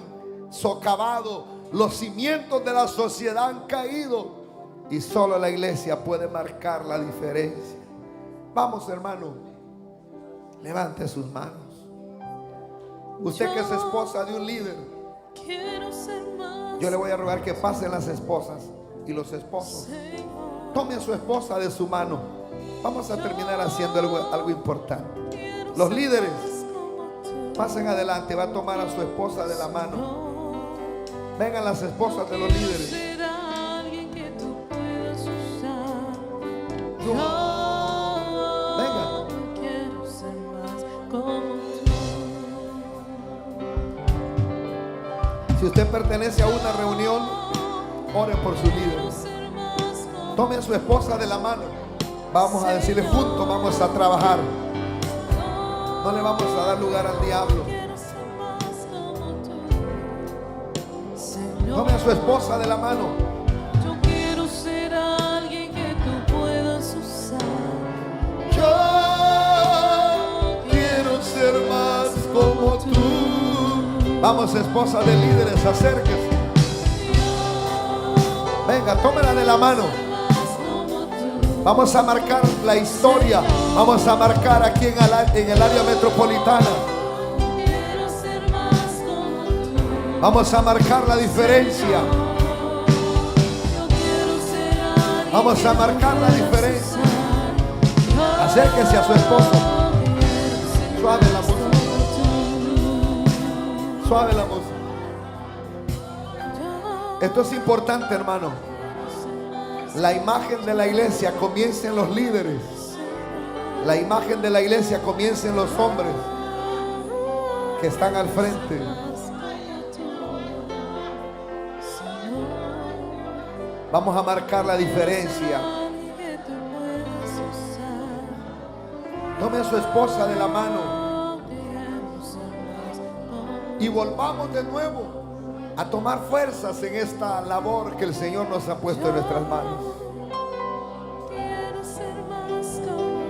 socavado, los cimientos de la sociedad han caído y solo la iglesia puede marcar la diferencia. Vamos, hermano, levante sus manos. Usted que es esposa de un líder, yo le voy a rogar que pasen las esposas y los esposos. Tome a su esposa de su mano. Vamos a terminar haciendo algo importante. Los líderes, pasen adelante. Va a tomar a su esposa de la mano. Vengan las esposas de los líderes. Vengan. Si usted pertenece a una reunión, ore por su líder. Tome a su esposa de la mano. Vamos a decirle juntos, vamos a trabajar. No le vamos a dar lugar al diablo. Tome a su esposa de la mano. Yo quiero ser alguien que tú puedas usar. Yo quiero ser más como tú. Vamos, esposa de líderes, acérquese. Venga, tómela de la mano. Vamos a marcar la historia. Vamos a marcar aquí en el área metropolitana. Vamos a marcar la diferencia. Vamos a marcar la diferencia. Acérquese a su esposo. Suave la música. Suave la música. Esto es importante, hermano. La imagen de la iglesia comienza en los líderes. La imagen de la iglesia comienza en los hombres que están al frente. Vamos a marcar la diferencia. Tome a su esposa de la mano y volvamos de nuevo a tomar fuerzas en esta labor que el Señor nos ha puesto en nuestras manos.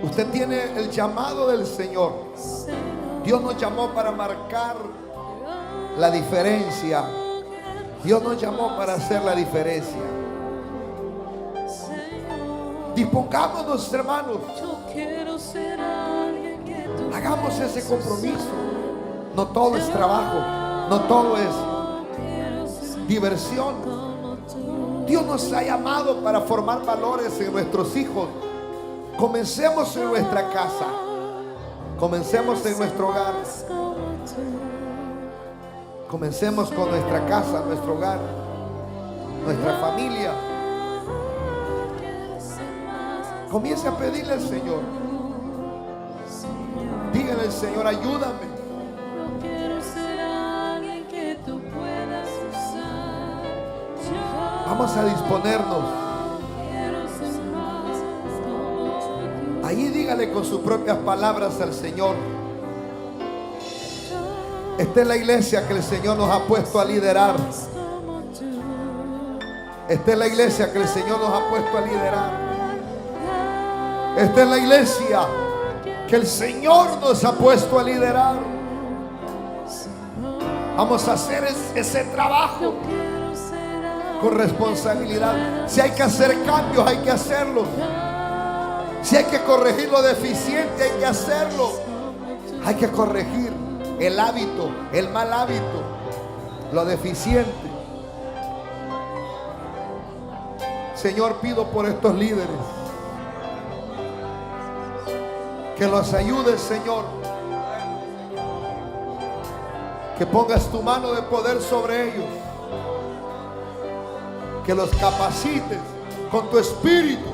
Usted tiene el llamado del Señor. Dios nos llamó para marcar la diferencia. Dios nos llamó para hacer la diferencia. Dispongámonos, hermanos. Yo quiero ser alguien que tú Hagamos ese puedas compromiso. usar. No todo es trabajo, no todo es Yo quiero ser diversión. como tú. Dios nos ha llamado para formar valores en nuestros hijos. Comencemos en nuestra casa. Comencemos en nuestro hogar. Como tú. Comencemos con nuestra casa, nuestro hogar, nuestra familia. Quiero ser más Comience a pedirle al Señor. Dígale al Señor, ayúdame. Yo quiero ser alguien que tú puedas usar. Yo Vamos a disponernos. quiero ser más como tú. Ahí dígale con sus propias palabras al Señor. Esta es la iglesia que el Señor nos ha puesto a liderar. Como tú. Esta es la iglesia que el Señor nos ha puesto a liderar. Esta es la iglesia que el Señor nos ha puesto a liderar. Vamos a hacer ese trabajo Quiero ser alguien con responsabilidad. Si hay que hacer cambios, hay que hacerlos. Si hay que corregir lo deficiente, hay que hacerlo. Hay que corregir el hábito, el mal hábito, lo deficiente. Señor, pido por estos líderes que los ayudes, Señor. Que pongas tu mano de poder sobre ellos. Que los capacites con tu espíritu.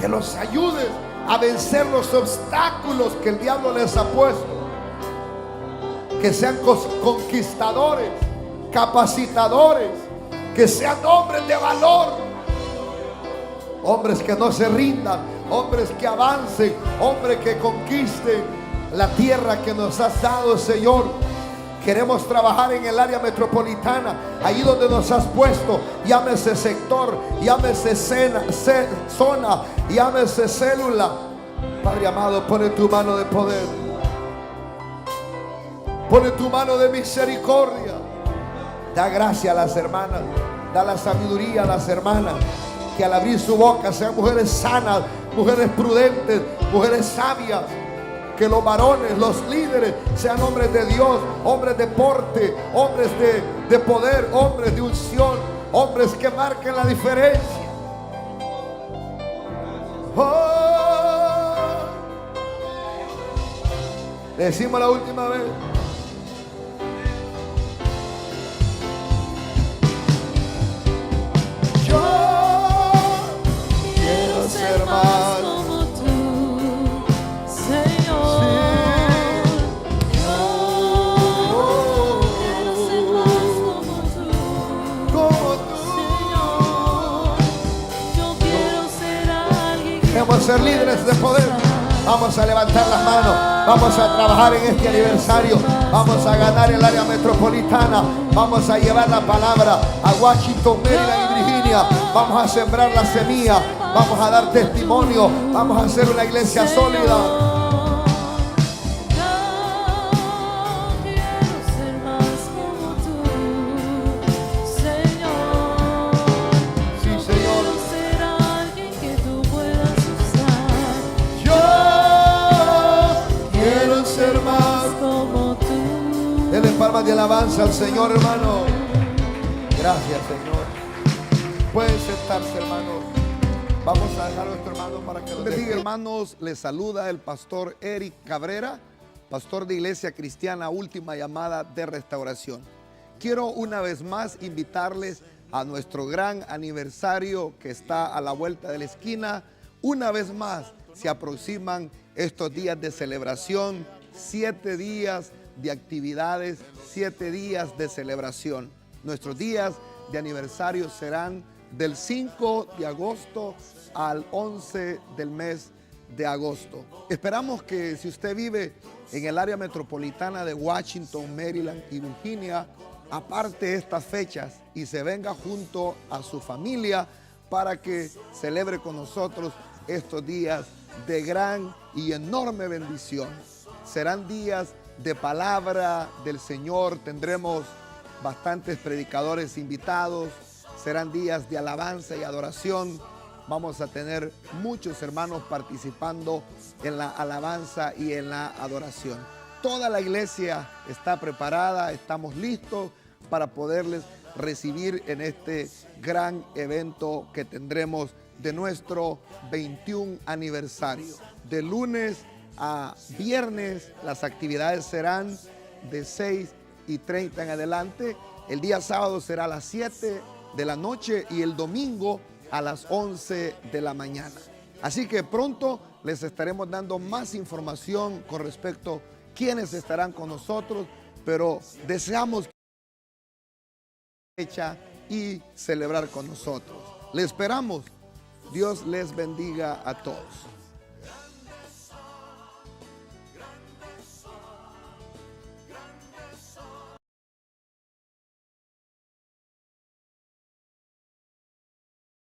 Que los ayudes a vencer los obstáculos que el diablo les ha puesto. Que sean conquistadores, capacitadores, que sean hombres de valor, hombres que no se rindan, hombres que avancen, hombres que conquisten la tierra que nos has dado, Señor. Queremos trabajar en el área metropolitana, ahí donde nos has puesto, llámese sector, llámese zona, llámese célula. Padre amado, pone tu mano de poder, pone tu mano de misericordia. Da gracia a las hermanas, da la sabiduría a las hermanas, que al abrir su boca sean mujeres sanas, mujeres prudentes, mujeres sabias. Que los varones, los líderes sean hombres de Dios, hombres de porte, hombres de poder, hombres de unción, hombres que marquen la diferencia. Oh. Le decimos la última vez. Yo quiero ser más. como tú, Señor. Quiero ser más como tú, Señor. Yo quiero ser alguien que Queremos ser líderes de poder. Vamos a levantar las manos. Vamos a trabajar en este aniversario. Vamos a ganar el área metropolitana. Vamos a llevar la palabra a Washington, Maryland y Virginia. Vamos a sembrar la semilla. Vamos a dar testimonio. Vamos a hacer una iglesia sólida. Yo quiero ser más como tú, Señor. Sí, Yo Señor. quiero ser alguien que tú puedas usar. Yo quiero ser más. Como tú. Denle palmas de alabanza al Señor, hermano. Gracias, Señor. Pueden sentarse, hermanos. Vamos a dejar a nuestro hermano para que los bendiga, hermanos. Les saluda el pastor Eric Cabrera, pastor de Iglesia Cristiana Última Llamada de Restauración. Quiero una vez más invitarles a nuestro gran aniversario que está a la vuelta de la esquina. Una vez más se aproximan estos días de celebración, 7 días de actividades, 7 días de celebración. Nuestros días de aniversario serán del 5 de agosto al 11 del mes de agosto. Esperamos que si usted vive en el área metropolitana de Washington, Maryland y Virginia, aparte estas fechas y se venga junto a su familia para que celebre con nosotros estos días de gran y enorme bendición. Serán días de palabra del Señor, tendremos bastantes predicadores invitados, serán días de alabanza y adoración. Vamos a tener muchos hermanos participando en la alabanza y en la adoración. Toda la iglesia está preparada, estamos listos para poderles recibir en este gran evento que tendremos de nuestro 21 aniversario. De lunes a viernes las actividades serán de 6:30 en adelante. El día sábado será a las 7 de la noche y el domingo a las 11 de la mañana. Así que pronto les estaremos dando más información con respecto a quiénes estarán con nosotros, pero deseamos fecha y celebrar con nosotros. Le esperamos. Dios les bendiga a todos.